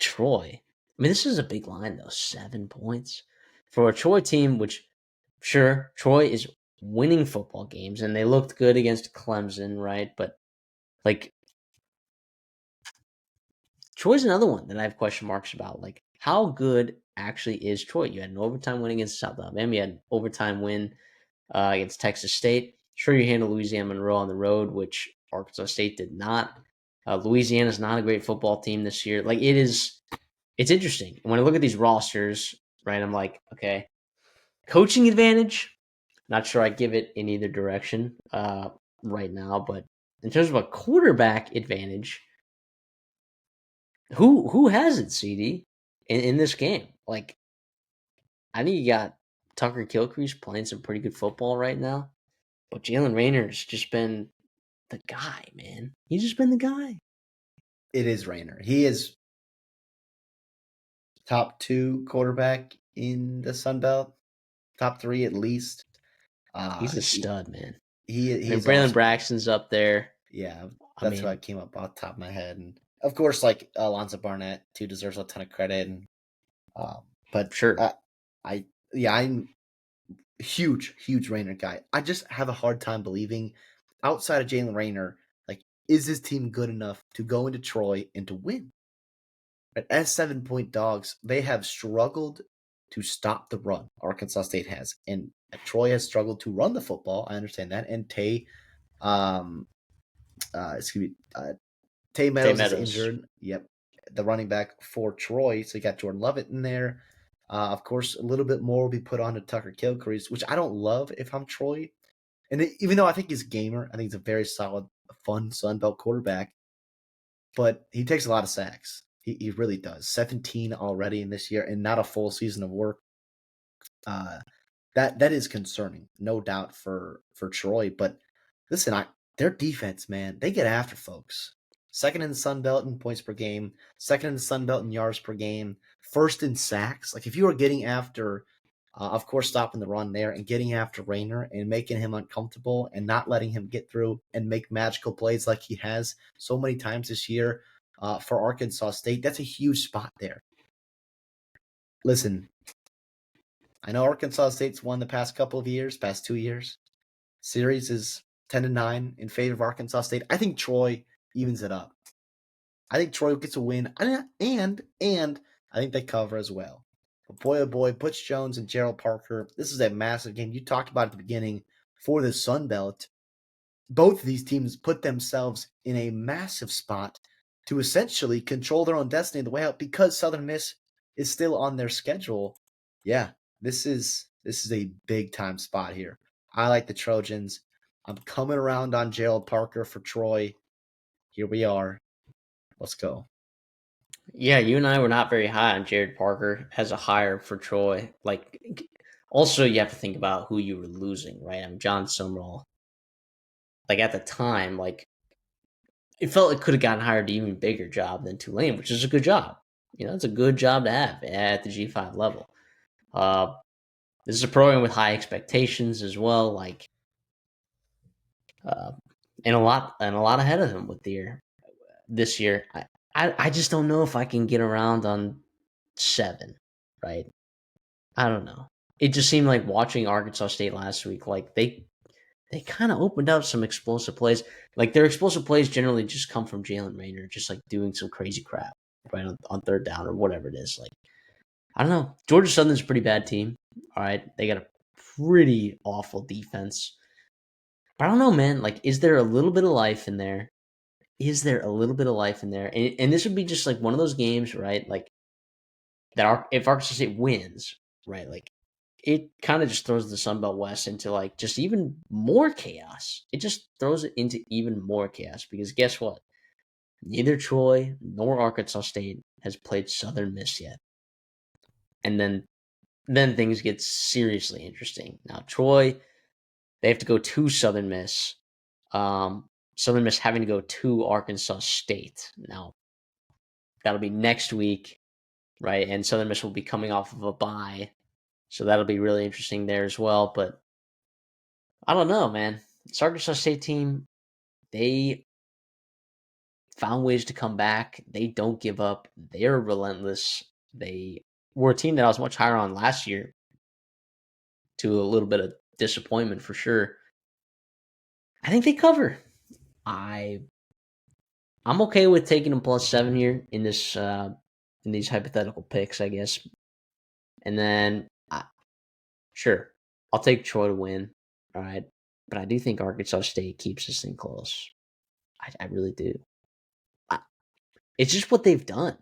Troy. I mean, this is a big line, though. 7 points. For a Troy team, which, sure, Troy is winning football games, and they looked good against Clemson, right? But, like, Troy's another one that I have question marks about. Like, how good actually is Troy? You had an overtime win against South Alabama. You had an overtime win against Texas State. Sure, you handled Louisiana Monroe on the road, which Arkansas State did not. Louisiana's not a great football team this year. Like, it's interesting. When I look at these rosters, right, I'm like, okay, coaching advantage, not sure I give it in either direction right now, but in terms of a quarterback advantage, who has it, CD, in this game? Like, I think you got Tucker Kilcrease playing some pretty good football right now, but Jalen Raynor's just been the guy, man. He's just been the guy. It is Rayner. He is top 2 quarterback in the Sun Belt, top 3 at least. He's a He stud, man. I mean, he's Braylon awesome. Braxton's up there. Yeah, I that's what mean, came up off the top of my head, and of course, like Alonzo Barnett too deserves a ton of credit. And um, but sure. I yeah, I'm a huge Rayner guy. I just have a hard time believing outside of Jalen Rayner, like, is this team good enough to go into Troy and to win? But as 7-point dogs, they have struggled to stop the run. Arkansas State has, and Troy has struggled to run the football. I understand that. And um, excuse me, Tay Tay Meadows is Meadows. injured. Yep, the running back for Troy. So you got Jordan Lovett in there. Of course, a little bit more will be put on to Tucker Kilcrease, which I don't love if I'm Troy. And even though I think he's a gamer, I think he's a very solid, fun Sun Belt quarterback. But he takes a lot of sacks. He really does. 17 already in this year, and not a full season of work. Uh, that is concerning, no doubt for Troy. But listen, their defense, man, they get after folks. Second in the Sun Belt in points per game, second in the Sun Belt in yards per game, first in sacks. Like if you are getting after, of course, stopping the run there and getting after Rayner and making him uncomfortable and not letting him get through and make magical plays like he has so many times this year for Arkansas State, that's a huge spot there. Listen, I know Arkansas State's won the past couple of years, past 2 years. Series is 10-9 in favor of Arkansas State. I think Troy evens it up. I think Troy gets a win, and I think they cover as well. But boy, oh boy, Butch Jones and Gerald Parker, this is a massive game. You talked about at the beginning for the Sun Belt. Both of these teams put themselves in a massive spot to essentially control their own destiny the way out because Southern Miss is still on their schedule. Yeah, this is a big time spot here. I like the Trojans. I'm coming around on Gerald Parker for Troy. Here we are. Let's go. Yeah, you and I were not very high on Jared Parker as a hire for Troy. Like, also you have to think about who you were losing, right? I mean, John Sumrall. Like at the time, like it felt it could have gotten hired to even bigger job than Tulane, which is a good job. You know, it's a good job to have at the G5 level. Uh, this is a program with high expectations as well, like, uh, and a lot ahead of him with the year this year. I just don't know if I can get around on 7, right? I don't know. It just seemed like watching Arkansas State last week, like they kind of opened up some explosive plays. Like their explosive plays generally just come from Jalen Rayner, just like doing some crazy crap right on third down or whatever it is. Like I don't know. Georgia Southern's a pretty bad team. All right, they got a pretty awful defense. But I don't know, man. Like, is there a little bit of life in there? Is there a little bit of life in there? And this would be just like one of those games, right? Like if Arkansas State wins, right? Like it kind of just throws the Sun Belt West into like just even more chaos. It just throws it into even more chaos because guess what? Neither Troy nor Arkansas State has played Southern Miss yet. And then things get seriously interesting. Now Troy, they have to go to Southern Miss. Southern Miss having to go to Arkansas State. Now, that'll be next week, right? And Southern Miss will be coming off of a bye. So that'll be really interesting there as well. But I don't know, man. This Arkansas State team, they found ways to come back. They don't give up. They're relentless. They were a team that I was much higher on last year, to a little bit of disappointment for sure. I think they cover. I I'm okay with taking them +7 here in this in these hypothetical picks, I guess. And then sure, I'll take Troy to win. All right, but I do think Arkansas State keeps this thing close. I really do. I, it's just what they've done.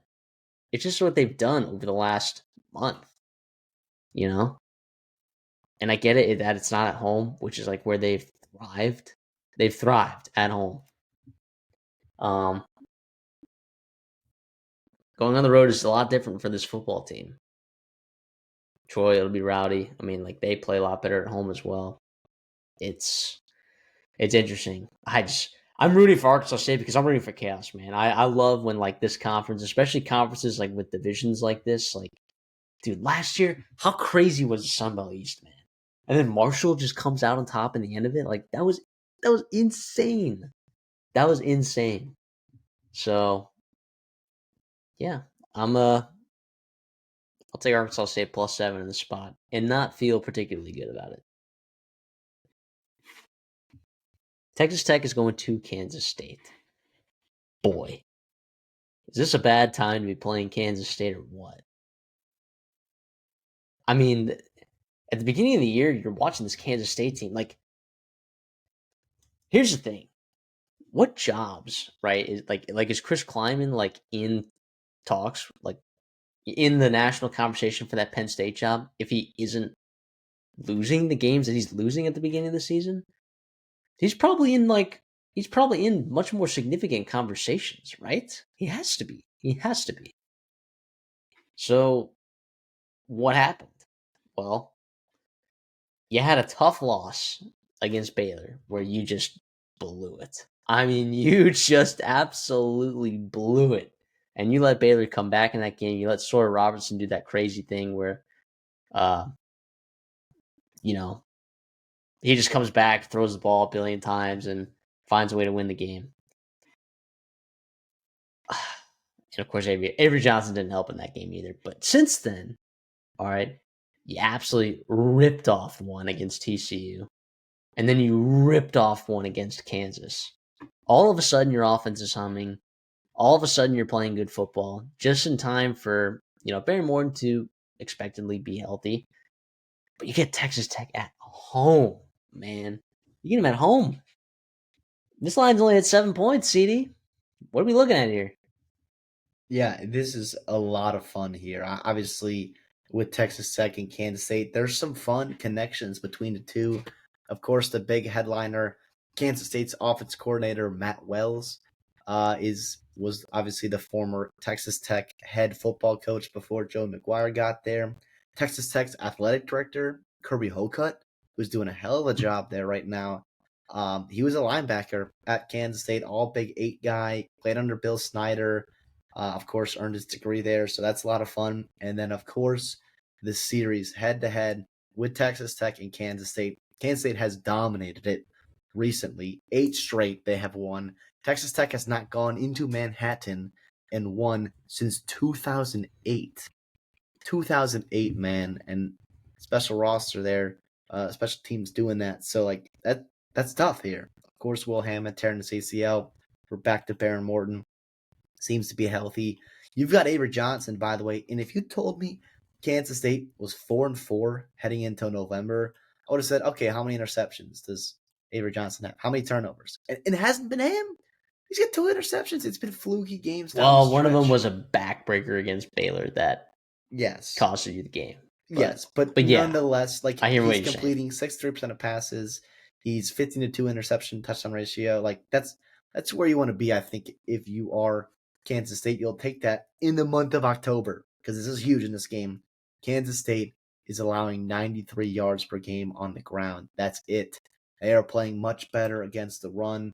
It's just what they've done over the last month, you know? And I get it that it's not at home, which is like where they've thrived. They've thrived at home. Um, Going on the road is a lot different for this football team. Troy, it'll be rowdy. I mean, like they play a lot better at home as well. It's interesting. I'm rooting for Arkansas State because I'm rooting for chaos, man. I love when like this conference, especially conferences like with divisions like this, like dude, last year, how crazy was the Sun Belt East, man? And then Marshall just comes out on top in the end of it. Like that was insane. That was insane. So yeah, I'll take Arkansas State +7 in the spot and not feel particularly good about it. Texas Tech is going to Kansas State. Boy, is this a bad time to be playing Kansas State or what? I mean, at the beginning of the year, you're watching this Kansas State team. Like, here's the thing: what jobs, right? Is Chris Kleiman like in talks, like in the national conversation for that Penn State job? If he isn't losing the games that he's losing at the beginning of the season, he's probably in much more significant conversations, right? He has to be. He has to be. So, what happened? Well, you had a tough loss against Baylor where you just blew it. I mean, you just absolutely blew it. And you let Baylor come back in that game. You let Sawyer Robertson do that crazy thing where, uh, you know, he just comes back, throws the ball a billion times, and finds a way to win the game. And of course, Avery Johnson didn't help in that game either. But since then, all right, you absolutely ripped off one against TCU. And then you ripped off one against Kansas. All of a sudden, your offense is humming. All of a sudden, you're playing good football just in time for, Barry Morton to expectedly be healthy. But you get Texas Tech at home, man. You get them at home. This line's only at 7 points, CD. What are we looking at here? Yeah, this is a lot of fun here. Obviously, with Texas Tech and Kansas State, there's some fun connections between the two. Of course, the big headliner, Kansas State's offense coordinator Matt Wells, was obviously the former Texas Tech head football coach before Joe McGuire got there. Texas Tech's athletic director Kirby Hocutt, who's doing a hell of a job there right now. He was a linebacker at Kansas State, all Big 8 guy, played under Bill Snyder. Of course, earned his degree there, so that's a lot of fun. And then, of course, the series head-to-head with Texas Tech and Kansas State. Kansas State has dominated it recently. 8 straight they have won. Texas Tech has not gone into Manhattan and won since 2008. 2008, man, and special roster there, special teams doing that. So, like, that's tough here. Of course, Will Hammond tearing his ACL. We're back to Baron Morton. Seems to be healthy. You've got Avery Johnson, by the way, and if you told me Kansas State was 4-4 heading into November, I would have said, okay, how many interceptions does Avery Johnson have? How many turnovers? And it hasn't been him. He's got 2 interceptions. It's been fluky games down the Well, stretch. one of them was a backbreaker against Baylor that yes, costed you the game. but yeah, nonetheless, like I hear what he's you're completing 63% of passes. He's 15-2 interception touchdown ratio. Like that's where you want to be. I think if you are Kansas State, you'll take that in the month of October because this is huge in this game. Kansas State is allowing 93 yards per game on the ground. That's it. They are playing much better against the run.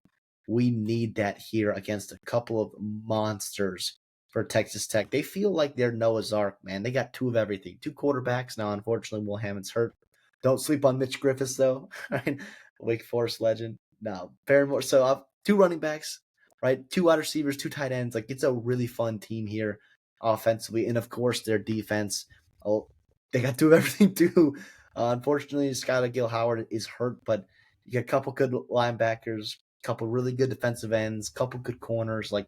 We need that here against a couple of monsters for Texas Tech. They feel like they're Noah's Ark, man. They got two of everything. Two quarterbacks. Now, unfortunately, Will Hammond's hurt. Don't sleep on Mitch Griffiths, though. Right? Wake Forest legend. No, very more. So, two running backs, right? Two wide receivers, two tight ends. Like, it's a really fun team here offensively. And, of course, their defense. Oh, they got two of everything, too. Unfortunately, Skylar Gill Howard is hurt, but you got a couple good linebackers, couple really good defensive ends, couple good corners, like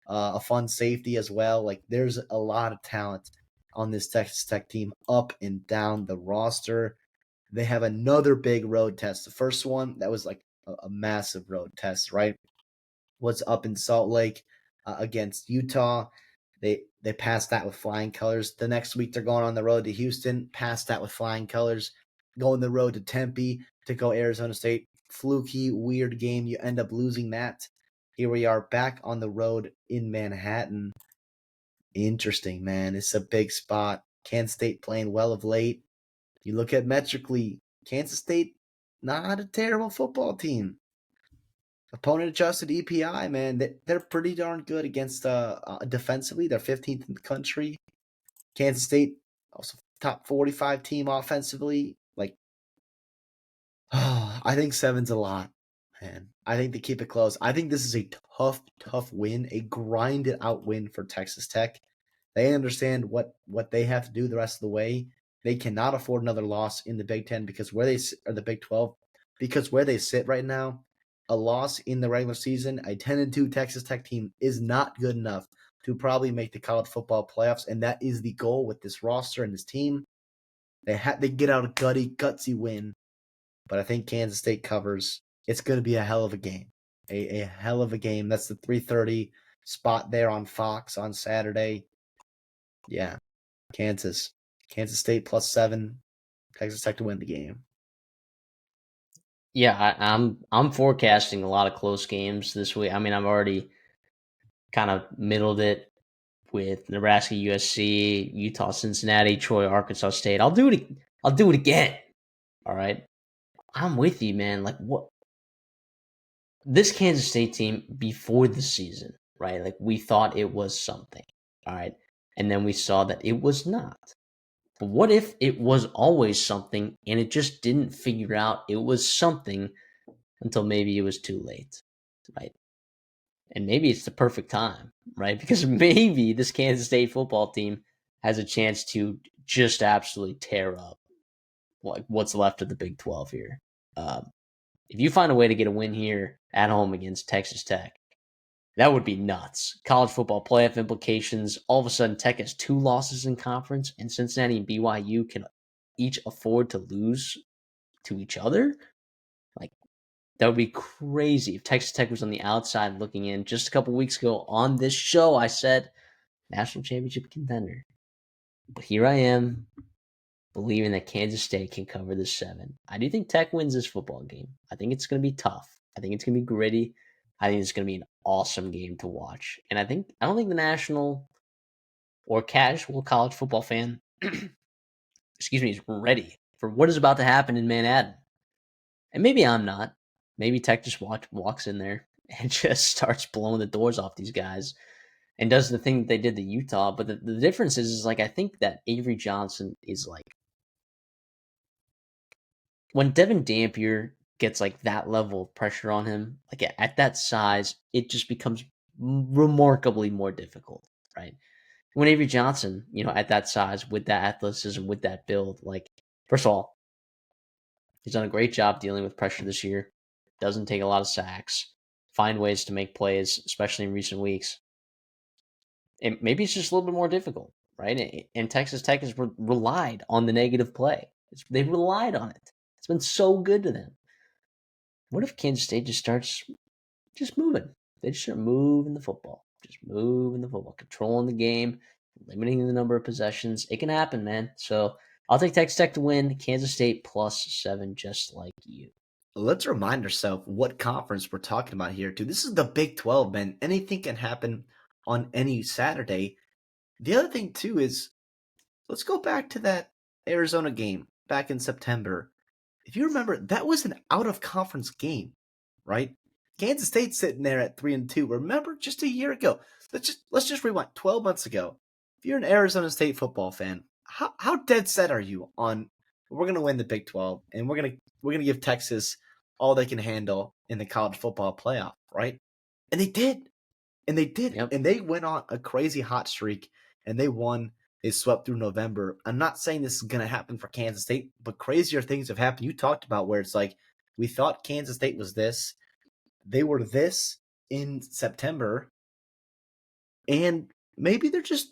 a fun safety as well. Like there's a lot of talent on this Texas Tech team up and down the roster. They have another big road test. The first one that was like a massive road test, right? Was up in Salt Lake against Utah. They passed that with flying colors. The next week they're going on the road to Houston, passed that with flying colors. Going the road to Tempe to go Arizona State. Fluky, weird game. You end up losing that. Here we are back on the road in Manhattan. Interesting, man. It's a big spot. Kansas State playing well of late. You look at metrically, Kansas State, not a terrible football team. Opponent adjusted EPI, man, they're pretty darn good against defensively. They're 15th in the country. Kansas State, also top 45 team offensively. Like, I think seven's a lot, man. I think they keep it close. I think this is a tough win, a grinded out win for Texas Tech. They understand what they have to do the rest of the way. They cannot afford another loss in the Big Ten because where they or the Big 12, because where they sit right now, a loss in the regular season, a 10-2 Texas Tech team is not good enough to probably make the college football playoffs, and that is the goal with this roster and this team. They get out a gutsy win, but I think Kansas State covers. It's going to be a hell of a game, a hell of a game. That's the 3:30 spot there on Fox on Saturday. Yeah, Kansas State +7, Texas Tech to win the game. Yeah, I'm forecasting a lot of close games this week. I mean, I've already kind of middled it with Nebraska, USC, Utah, Cincinnati, Troy, Arkansas State. I'll do it. I'll do it again. All right. I'm with you, man. Like what this Kansas State team before the season, right? Like we thought it was something. All right. And then we saw that it was not. But what if it was always something and it just didn't figure out it was something until maybe it was too late, right? And maybe it's the perfect time, right? Because maybe this Kansas State football team has a chance to just absolutely tear up like what's left of the Big 12 here. Um, if you find a way to get a win here at home against Texas Tech, that would be nuts. College football playoff implications. All of a sudden, Tech has two losses in conference, and Cincinnati and BYU can each afford to lose to each other. Like, that would be crazy if Texas Tech was on the outside looking in. Just a couple weeks ago on this show, I said national championship contender. But here I am believing that Kansas State can cover the 7. I do think Tech wins this football game. I think it's going to be tough. I think it's going to be gritty. I think it's going to be an awesome game to watch. And I don't think the national or casual college football fan, excuse me, is ready for what is about to happen in Manhattan. And maybe I'm not. Maybe Tech just walks in there and just starts blowing the doors off these guys and does the thing that they did to Utah. But the difference is like I think that Avery Johnson is like when Devin Dampier gets like that level of pressure on him, like at that size, it just becomes remarkably more difficult, right? When Avery Johnson, at that size, with that athleticism, with that build, like first of all, he's done a great job dealing with pressure this year. Doesn't take a lot of sacks, find ways to make plays, especially in recent weeks. And maybe it's just a little bit more difficult, right? And Texas Tech has relied on the negative play. They've relied on it. It's been so good to them. What if Kansas State just starts just moving? They just start moving the football, just moving the football, controlling the game, limiting the number of possessions. It can happen, man. So I'll take Texas Tech to win. Kansas State +7, just like you. Let's remind ourselves what conference we're talking about here, too. This is the Big 12, man. Anything can happen on any Saturday. The other thing, too, is let's go back to that Arizona game back in September. If you remember, that was an out-of-conference game, right? Kansas State's sitting there at 3-2. Remember, just a year ago. Let's just rewind. 12 months ago, if you're an Arizona State football fan, how dead set are you on we're gonna win the Big 12 and we're gonna give Texas all they can handle in the college football playoff, right? And they did. And they did. Yep. And they went on a crazy hot streak and they won. They swept through November. I'm not saying this is going to happen for Kansas State, but crazier things have happened. You talked about where it's like, we thought Kansas State was this. They were this in September. And maybe they're just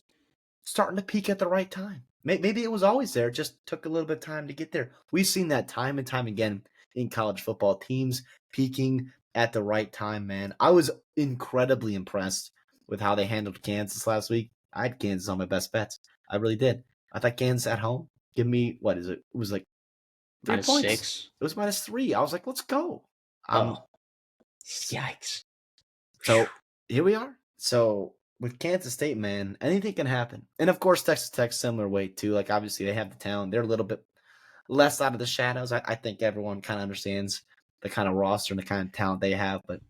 starting to peak at the right time. Maybe it was always there. It just took a little bit of time to get there. We've seen that time and time again in college football. Teams peaking at the right time, man. I was incredibly impressed with how they handled Kansas last week. I had Kansas on my best bets. I really did. I thought Kansas at home, give me, what is it? It was like 3 Minus points. 6. It was -3. I was like, let's go. Yikes. So here we are. So with Kansas State, man, anything can happen. And of course, Texas Tech, similar way too. Like obviously they have the talent. They're a little bit less out of the shadows. I think everyone kind of understands the kind of roster and the kind of talent they have. But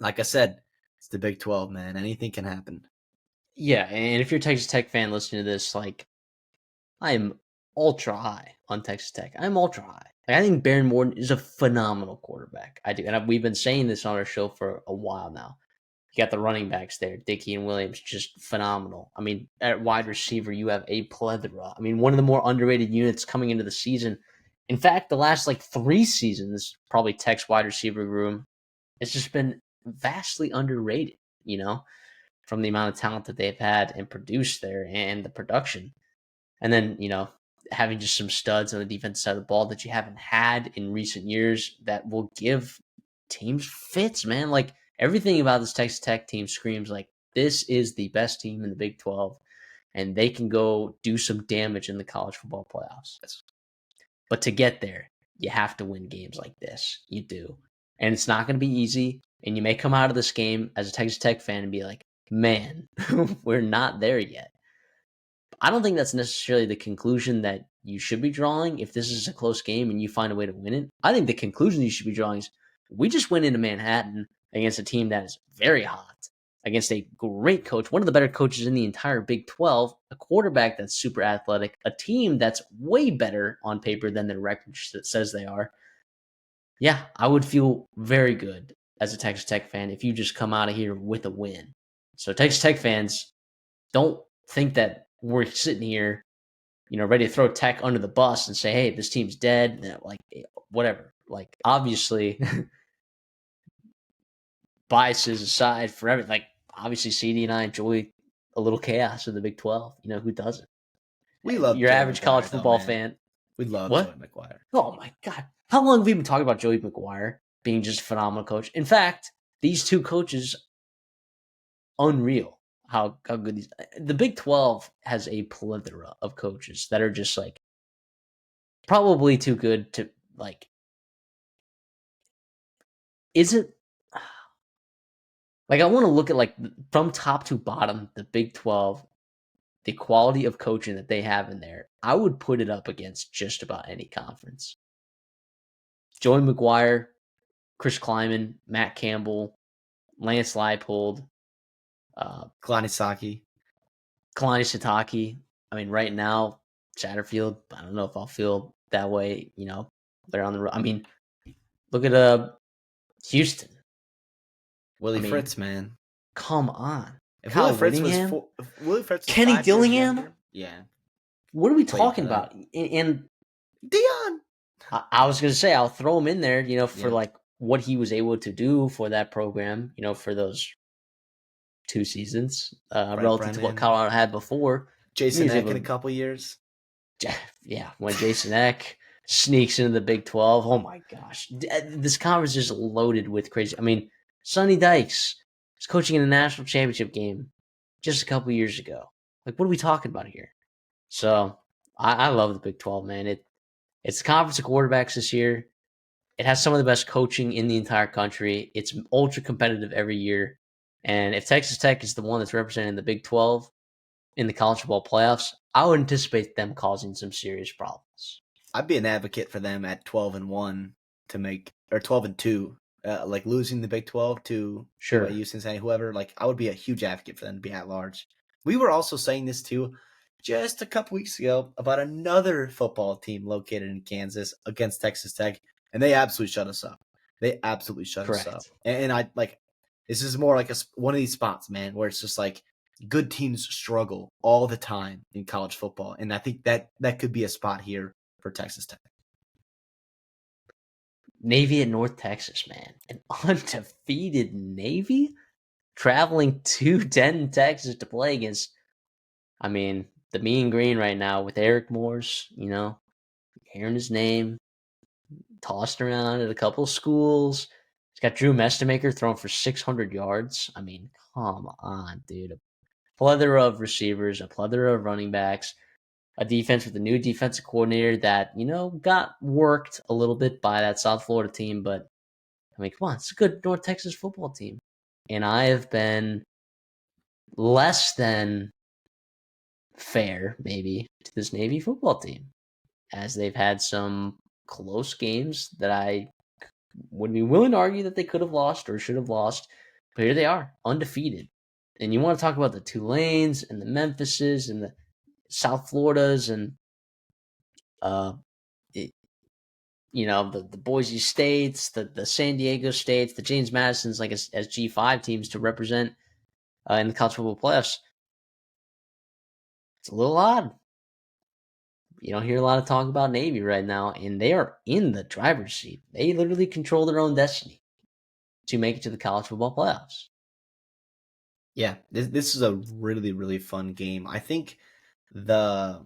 like I said, it's the Big 12, man. Anything can happen. Yeah, and if you're a Texas Tech fan listening to this, like, I'm ultra high on Texas Tech. I'm ultra high. Like, I think Baron Morton is a phenomenal quarterback. I do, and we've been saying this on our show for a while now. You got the running backs there, Dickey and Williams, just phenomenal. I mean, at wide receiver, you have a plethora. I mean, one of the more underrated units coming into the season. In fact, the last 3 seasons, probably Tech's wide receiver room, it's just been vastly underrated, from the amount of talent that they've had and produced there and the production. And then, having just some studs on the defense side of the ball that you haven't had in recent years that will give teams fits, man. Like, everything about this Texas Tech team screams like this is the best team in the Big 12, and they can go do some damage in the college football playoffs. But to get there, you have to win games like this. You do. And it's not going to be easy. And you may come out of this game as a Texas Tech fan and be like, man, we're not there yet. I don't think that's necessarily the conclusion that you should be drawing if this is a close game and you find a way to win it. I think the conclusion you should be drawing is we just went into Manhattan against a team that is very hot, against a great coach, one of the better coaches in the entire Big 12, a quarterback that's super athletic, a team that's way better on paper than their record says they are. Yeah, I would feel very good as a Texas Tech fan if you just come out of here with a win. So Texas Tech fans, don't think that we're sitting here, ready to throw Tech under the bus and say, hey, this team's dead. Like, whatever. Like, obviously, biases aside for everything. Like, obviously, CD and I enjoy a little chaos in the Big 12. Who doesn't? We love your Joey average McGuire, college though, football man. fan. We love What? Joey McGuire. Oh, my God. How long have we been talking about Joey McGuire being just a phenomenal coach? In fact, these two coaches, unreal how good these. The Big 12 has a plethora of coaches that are just probably too good to is it I want to look at from top to bottom, the Big 12, the quality of coaching that they have in there. I would put it up against just about any conference. Joey McGuire, Chris Kleiman, Matt Campbell, Lance Leipold, Kalani Sitake. I mean, right now, Satterfield, I don't know if I'll feel that way, they're on the road. I mean, look at Houston. Willie Fritz, man. Come on. If Kyle Willie Fritz Whittingham? was Kenny 5 years Dillingham? younger, yeah. What are we Played talking for them. about? And Dion. I was going to say, I'll throw him in there, for Yeah. what he was able to do for that program, for those 2 seasons, relative to what Colorado had before. Jason Eck in a couple years. Yeah, when Jason Eck sneaks into the Big 12, oh my gosh. This conference is loaded with crazy. I mean, Sonny Dykes was coaching in a national championship game just a couple years ago. What are we talking about here? So, I love the Big 12, man. It's the conference of quarterbacks this year. It has some of the best coaching in the entire country. It's ultra competitive every year. And if Texas Tech is the one that's representing the Big 12 in the college football playoffs, I would anticipate them causing some serious problems. I'd be an advocate for them at 12-1 to make, or 12-2 like losing the Big 12 to Sure. BYU, Cincinnati, whoever. Like I would be a huge advocate for them to be at large. We were also saying this too just a couple weeks ago about another football team located in Kansas against Texas Tech, and they absolutely shut us up. They absolutely shut us up. Correct. And I like this is more like one of these spots, man, where it's just like good teams struggle all the time in college football, and I think that could be a spot here for Texas Tech. Navy at North Texas, man. An undefeated Navy traveling to Denton, Texas to play against, I mean, the Mean Green right now with Eric Moore's, hearing his name tossed around at a couple schools. He's got Drew Mestamaker throwing for 600 yards. I mean, come on, dude. A plethora of receivers, a plethora of running backs, a defense with a new defensive coordinator that, got worked a little bit by that South Florida team. But, I mean, come on, it's a good North Texas football team. And I have been less than fair, maybe, to this Navy football team, as they've had some close games that I would be willing to argue that they could have lost or should have lost. But here they are, undefeated. And you want to talk about the Tulanes and the Memphises and the South Floridas and uh, it, the Boise States, the San Diego States, the James Madisons, like as G5 teams to represent in the college football playoffs. It's a little odd. You don't hear a lot of talk about Navy right now, and they are in the driver's seat. They literally control their own destiny to make it to the college football playoffs. Yeah, this is a really really fun game. I think the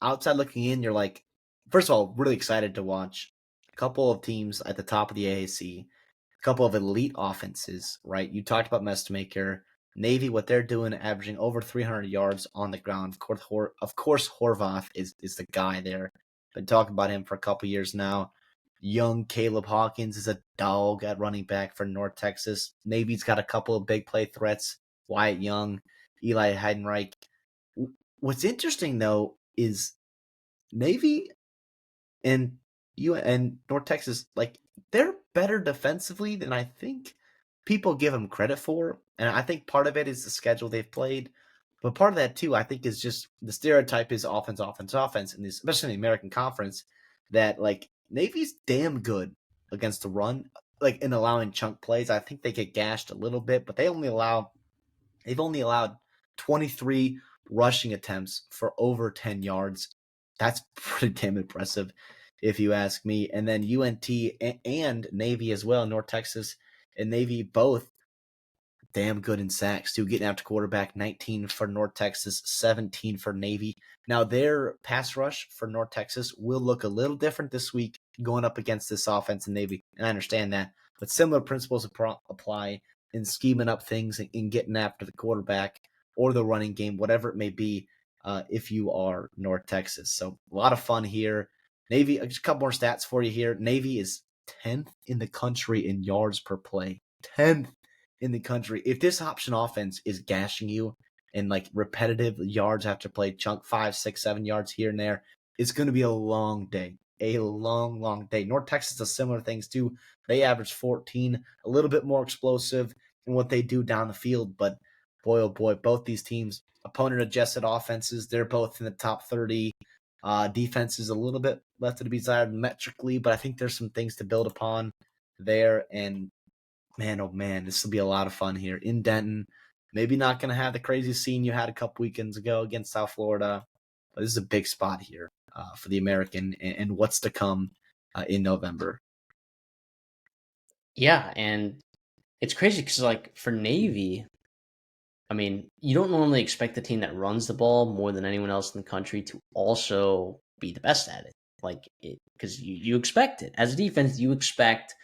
outside looking in, you're like, first of all, really excited to watch a couple of teams at the top of the AAC, a couple of elite offenses, right? You talked about Mestamaker, Navy, what they're doing, averaging over 300 yards on the ground. Of course, Horvath is the guy there. Been talking about him for a couple years now. Young Caleb Hawkins is a dog at running back for North Texas. Navy's got a couple of big play threats. Wyatt Young, Eli Heidenreich. What's interesting though is Navy and North Texas, like they're better defensively than I think people give them credit for. And I think part of it is the schedule they've played. But part of that too, I think, is just the stereotype is offense, offense, offense, and especially in the American Conference, that like Navy's damn good against the run, like in allowing chunk plays. I think they get gashed a little bit, but they've only allowed 23 rushing attempts for over 10 yards. That's pretty damn impressive, if you ask me. And then UNT and Navy as well, North Texas and Navy both damn good in sacks too, getting out to quarterback. 19 for North Texas, 17 for Navy. Now their pass rush for North Texas will look a little different this week going up against this offense in Navy, and I understand that, but similar principles apply in scheming up things and getting after the quarterback or the running game, whatever it may be, if you are North Texas. So a lot of fun here. Navy, just a couple more stats for you here. Navy is 10th in the country in yards per play. 10th in the country. If this option offense is gashing you and like repetitive yards after play, chunk 5, 6, 7 yards here and there, it's going to be a long day. A long, long day. North Texas does similar things too. They average 14, a little bit more explosive in what they do down the field. But boy, oh boy, both these teams, opponent adjusted offenses, they're both in the top 30. Defense is a little bit left to be desired metrically, but I think there's some things to build upon there. And man, oh man, this will be a lot of fun here in Denton. Maybe not going to have the crazy scene you had a couple weekends ago against South Florida, but this is a big spot here for the American and what's to come in November. Yeah, and it's crazy because, like, for Navy, I mean, you don't normally expect the team that runs the ball more than anyone else in the country to also be the best at it. Like, because you expect it. As a defense, you expect,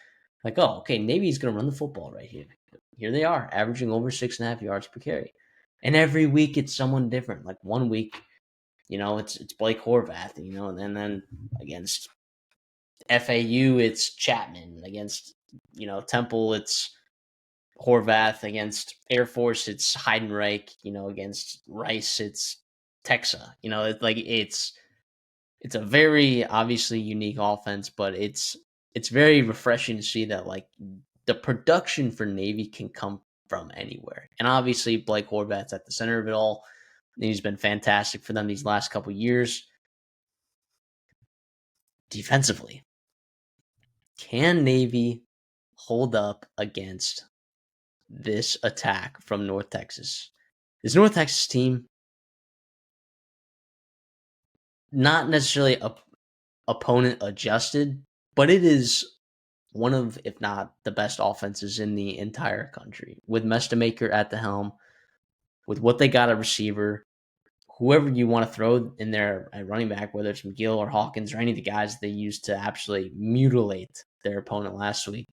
like, oh, okay, Navy's going to run the football right here. Here they are, averaging over 6.5 yards per carry. And every week it's someone different. Like, one week, it's Blake Horvath, and then against FAU, it's Chapman. Against, Temple, it's Horvath. Against Air Force, it's Heidenreich. Against Rice, it's Texa. It's a very obviously unique offense, but it's very refreshing to see that, like, the production for Navy can come from anywhere. And obviously, Blake Horvat's at the center of it all. He's been fantastic for them these last couple years. Defensively, can Navy hold up against this attack from North Texas? This North Texas team, not necessarily opponent adjusted, but it is one of, if not the best offenses in the entire country. With Mestamaker at the helm, with what they got at receiver, whoever you want to throw in there at running back, whether it's McGill or Hawkins or any of the guys they used to absolutely mutilate their opponent last week.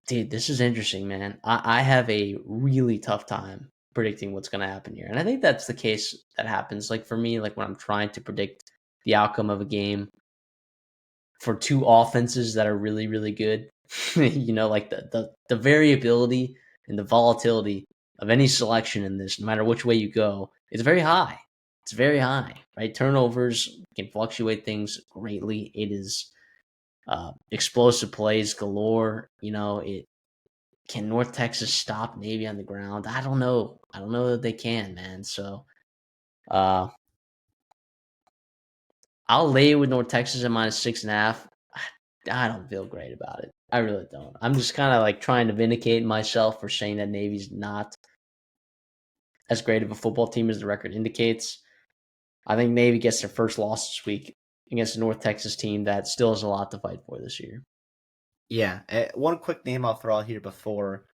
Dude, this is interesting, man. I have a really tough time predicting what's going to happen here. And I think that's the case that happens. Like for me, like when I'm trying to predict the outcome of a game for two offenses that are really, really good, like the variability and the volatility of any selection in this, no matter which way you go, it's very high. It's very high, right? Turnovers can fluctuate things greatly. It is explosive plays galore. Can North Texas stop Navy on the ground? I don't know. I don't know that they can, man. So uh, I'll lay with North Texas at -6.5. I don't feel great about it. I really don't. I'm just kind of like trying to vindicate myself for saying that Navy's not as great of a football team as the record indicates. I think Navy gets their first loss this week against a North Texas team that still has a lot to fight for this year. Yeah, one quick name I'll throw out here before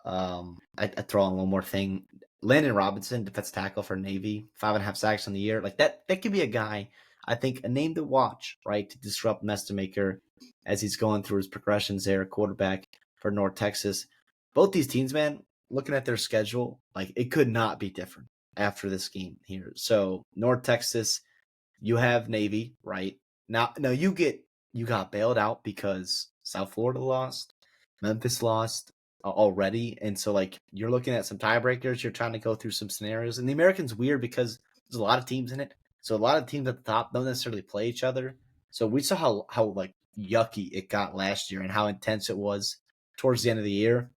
I throw on one more thing. Landon Robinson, defensive tackle for Navy, 5.5 sacks on the year. Like that could be a guy, I think, a name to watch, right? To disrupt Mestamaker as he's going through his progressions there, quarterback for North Texas. Both these teams, man, looking at their schedule, like it could not be different after this game here. So North Texas, you have Navy, right? Now you got bailed out because South Florida lost, Memphis lost already, and so like you're looking at some tiebreakers. You're trying to go through some scenarios, and the American's weird because there's a lot of teams in it. So a lot of teams at the top don't necessarily play each other. So we saw how like yucky it got last year and how intense it was towards the end of the year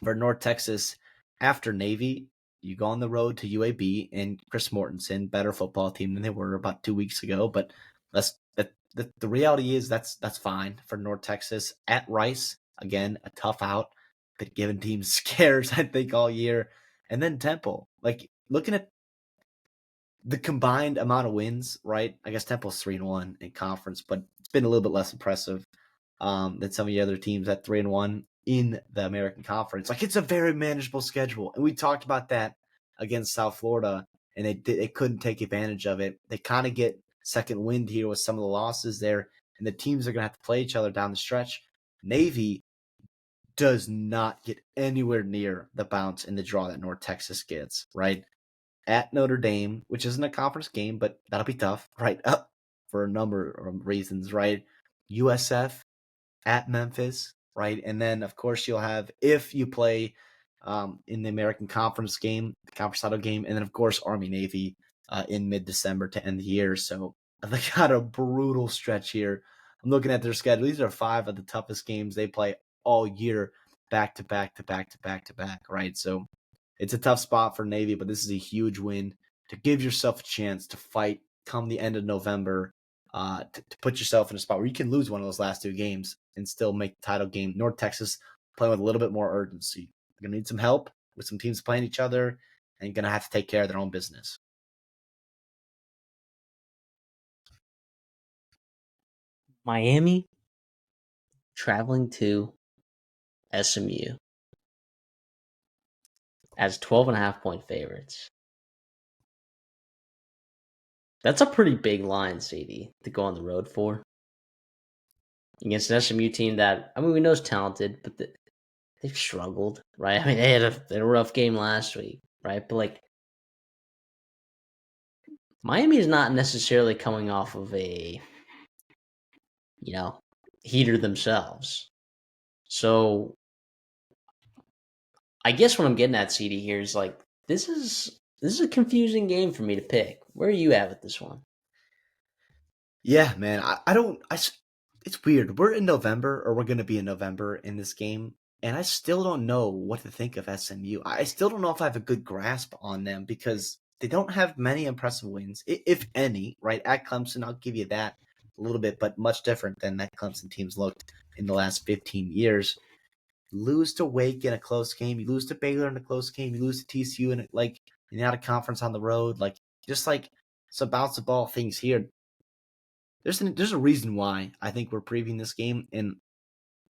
for North Texas. After Navy, you go on the road to UAB and Chris Mortensen, better football team than they were about 2 weeks ago. But the reality is that's fine for North Texas at Rice. Again, a tough out, been giving teams scares I think all year, and then Temple. Like looking at the combined amount of wins, right? I guess Temple's 3-1 in conference, but it's been a little bit less impressive than some of the other teams at 3-1 in the American Conference. Like it's a very manageable schedule, and we talked about that against South Florida, and they couldn't take advantage of it. They kind of get second wind here with some of the losses there, and the teams are going to have to play each other down the stretch. Navy does not get anywhere near the bounce in the draw that North Texas gets, right? At Notre Dame, which isn't a conference game, but that'll be tough, right? Up for a number of reasons, right? USF at Memphis, right? And then, of course, you'll have, if you play in the American Conference game, the conference title game, and then, of course, Army Navy in mid-December to end the year. So they got a brutal stretch here. I'm looking at their schedule. These are 5 of the toughest games they play all year, back to back to back to back to back, right? So it's a tough spot for Navy, but this is a huge win to give yourself a chance to fight come the end of November, to put yourself in a spot where you can lose one of those last 2 games and still make the title game. North Texas playing with a little bit more urgency. They're going to need some help with some teams playing each other and going to have to take care of their own business. Miami traveling to SMU as 12.5-point favorites. That's a pretty big line, CD, to go on the road for. Against an SMU team that, I mean, we know is talented, but they've struggled, right? I mean, they had a rough game last week, right? But, like, Miami is not necessarily coming off of a, heater themselves. So, I guess what I'm getting at, CD, here is, like, this is a confusing game for me to pick. Where are you at with this one? Yeah, man. it's weird. We're in November, or we're going to be in November in this game, and I still don't know what to think of SMU. I still don't know if I have a good grasp on them because they don't have many impressive wins, if any, right? At Clemson, I'll give you that a little bit, but much different than that Clemson team's looked in the last 15 years. Lose to Wake in a close game, you lose to Baylor in a close game, you lose to TCU in like in out of conference on the road, like just like some bounce the ball things here. There's a reason why I think we're previewing this game, and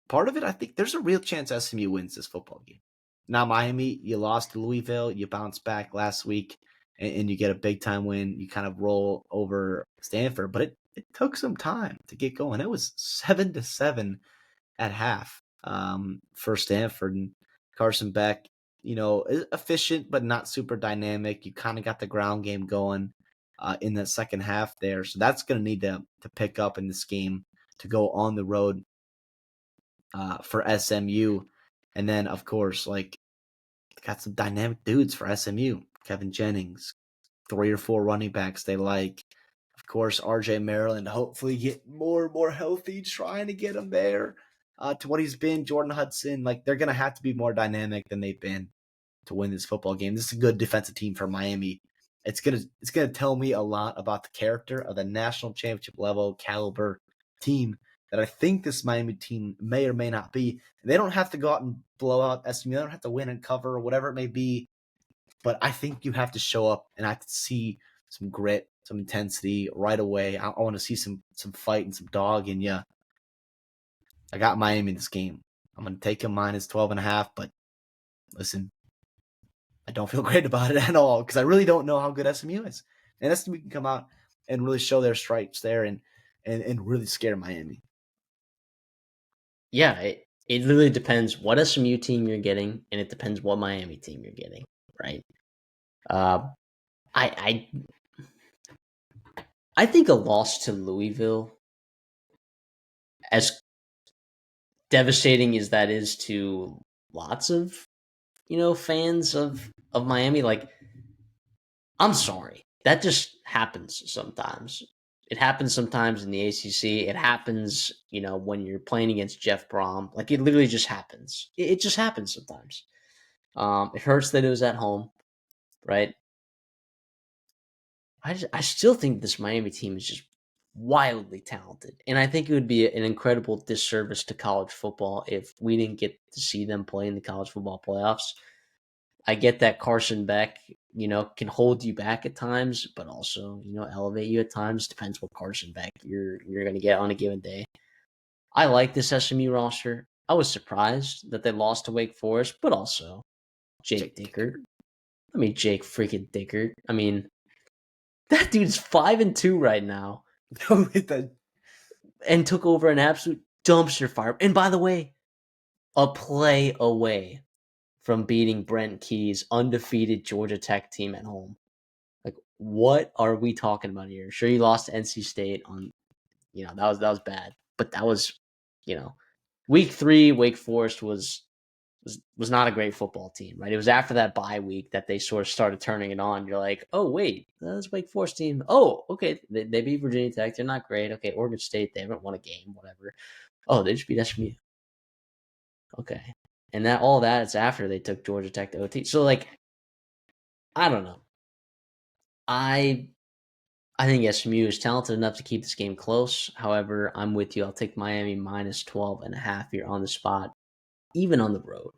part of it, I think there's a real chance SMU wins this football game. Now, Miami, you lost to Louisville, you bounced back last week, and you get a big time win. You kind of roll over Stanford, but it took some time to get going. It was 7-7 at half for Stanford, and Carson Beck, efficient but not super dynamic. You kind of got the ground game going in the second half there, so that's going to need to pick up in this game to go on the road for SMU. And then, of course, like, got some dynamic dudes for SMU. Kevin Jennings, 3 or 4 running backs they like. Of course, RJ Maryland, hopefully get more and more healthy, trying to get him there to what he's been. Jordan Hudson, like, they're going to have to be more dynamic than they've been to win this football game. This is a good defensive team for Miami. It's gonna tell me a lot about the character of the national championship level caliber team that I think this Miami team may or may not be. They don't have to go out and blow out SMU. They don't have to win and cover or whatever it may be. But I think you have to show up, and I have to see some grit, some intensity right away. I want to see some fight and some dog in you. I got Miami in this game. I'm going to take them minus 12.5, but listen, I don't feel great about it at all because I really don't know how good SMU is. And SMU can come out and really show their stripes there and really scare Miami. Yeah, it really depends what SMU team you're getting, and it depends what Miami team you're getting, right? I I think a loss to Louisville, as devastating as that is to lots of fans of Miami, like, I'm sorry, that just happens sometimes. It happens sometimes in the ACC. It happens, when you're playing against Jeff Brom. Like, it literally just happens. It just happens sometimes. It hurts that it was at home, right? I still think this Miami team is just wildly talented, and I think it would be an incredible disservice to college football if we didn't get to see them play in the college football playoffs. I get that Carson Beck, can hold you back at times, but also, elevate you at times. Depends what Carson Beck you're going to get on a given day. I like this SMU roster. I was surprised that they lost to Wake Forest, but also Jake Dickert. Jake freaking Dickert. That dude's 5-2 right now, and took over an absolute dumpster fire. And by the way, a play away from beating Brent Key's undefeated Georgia Tech team at home. Like, what are we talking about here? Sure, you lost to NC State on, that was bad, but that was, week 3. Wake Forest was not a great football team, right? It was after that bye week that they sort of started turning it on. You're like, oh wait, that's Wake Forest team. Oh, okay, they beat Virginia Tech. They're not great. Okay, Oregon State, they haven't won a game. Whatever. Oh, they just beat SMU. Okay, and that all that is after they took Georgia Tech to OT. So, like, I don't know. I think SMU is talented enough to keep this game close. However, I'm with you. I'll take Miami minus 12.5 here on the spot, even on the road.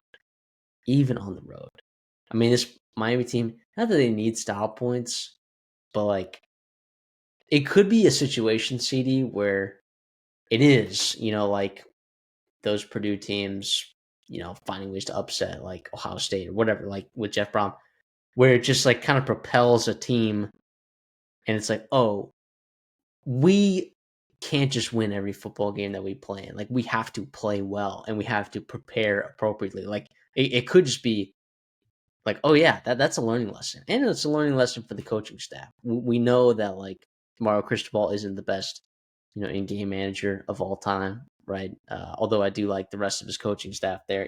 Even on the road. This Miami team, not that they need style points, but, like, it could be a situation, CD, where it is, like those Purdue teams, finding ways to upset, like Ohio State or whatever, like with Jeff Brom, where it just, like, kind of propels a team, and it's like, oh, we can't just win every football game that we play in. Like, we have to play well, and we have to prepare appropriately. Like, it could just be like, oh yeah, that's a learning lesson, and it's a learning lesson for the coaching staff. We know that, like, Mario Cristobal isn't the best, in-game manager of all time, right? Although I do like the rest of his coaching staff. I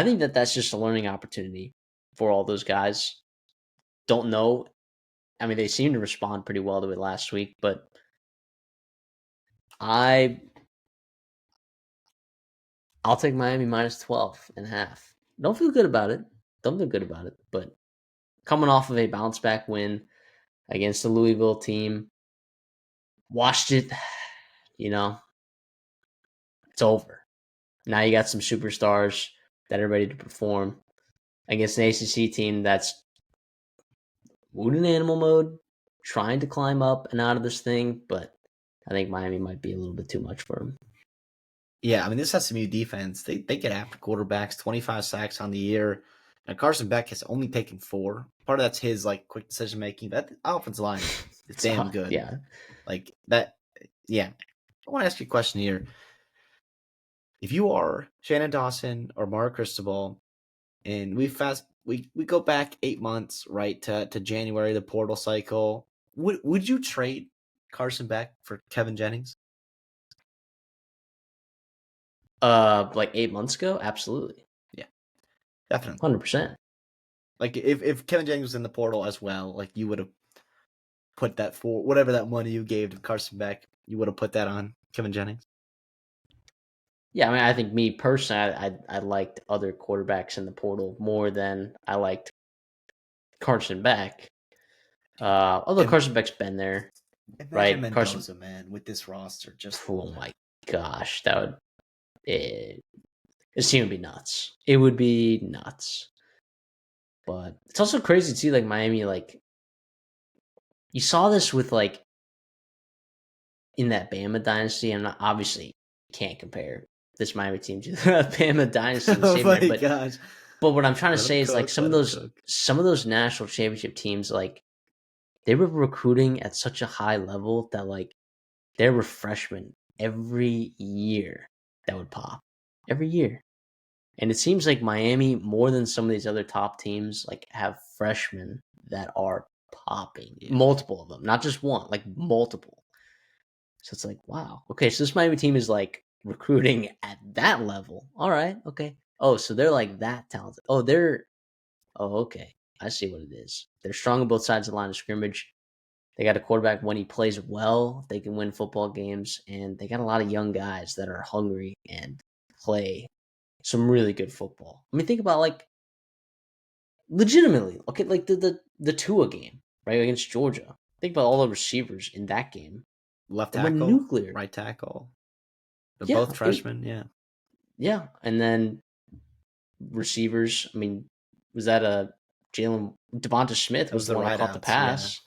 think that's just a learning opportunity for all those guys. Don't know. They seem to respond pretty well to it last week, but I I'll take Miami minus 12.5. Don't feel good about it. Don't feel good about it. But coming off of a bounce back win against the Louisville team, watched it, you know, it's over. Now you got some superstars that are ready to perform against an ACC team that's wounded in animal mode, trying to climb up and out of this thing, but I think Miami might be a little bit too much for him. Yeah, I mean, this SMU defense, they get after quarterbacks, 25 sacks on the year. And Carson Beck has only taken 4. Part of that's his like quick decision making. That offensive line is damn good. Yeah. Like that, yeah. I want to ask you a question here. If you are Shannon Dawson or Mark Cristobal, and we go back 8 months, right, to January, the portal cycle, would you trade Carson Beck for Kevin Jennings? Like 8 months ago, absolutely, Yeah, definitely. 100%. Like if Kevin Jennings was in the portal as well, like you would have put that for whatever that money you gave to Carson Beck, you would have put that on Kevin Jennings. Yeah, I mean, I think me personally, I liked other quarterbacks in the portal more than I liked Carson Beck. Although And Carson Beck's been there, imagine right? Carson, Mendoza, man, with this roster. Just oh my gosh, that would this team would be nuts. It would be nuts. But it's also crazy to see like Miami, like you saw this with like in that Bama dynasty. I'm not obviously can't compare this Miami team to the Bama dynasty in the oh same my manner, gosh, but what I'm trying to let him say is like cook. Let him cook. some of those national championship teams, like they were recruiting at such a high level that like there were freshmen every year that would pop every year. And it seems like Miami, more than some of these other top teams, like have freshmen that are popping. Yeah, Multiple of them, not just one, like multiple. So it's like, wow. Okay, so this Miami team is like recruiting at that level. All right, okay. Oh, so they're like that talented. Oh, okay. I see what it is. They're strong on both sides of the line of scrimmage. They got a quarterback when he plays well, they can win football games, and they got a lot of young guys that are hungry and play some really good football. I mean, think about like legitimately. Okay, like the Tua game right against Georgia. Think about all the receivers in that game. left They went tackle, nuclear. right tackle. They're both Yeah, freshmen. Yeah, yeah, and then receivers. I mean, was that a Jalen Devonta Smith that was was the the one that caught the rideouts. Yeah, pass.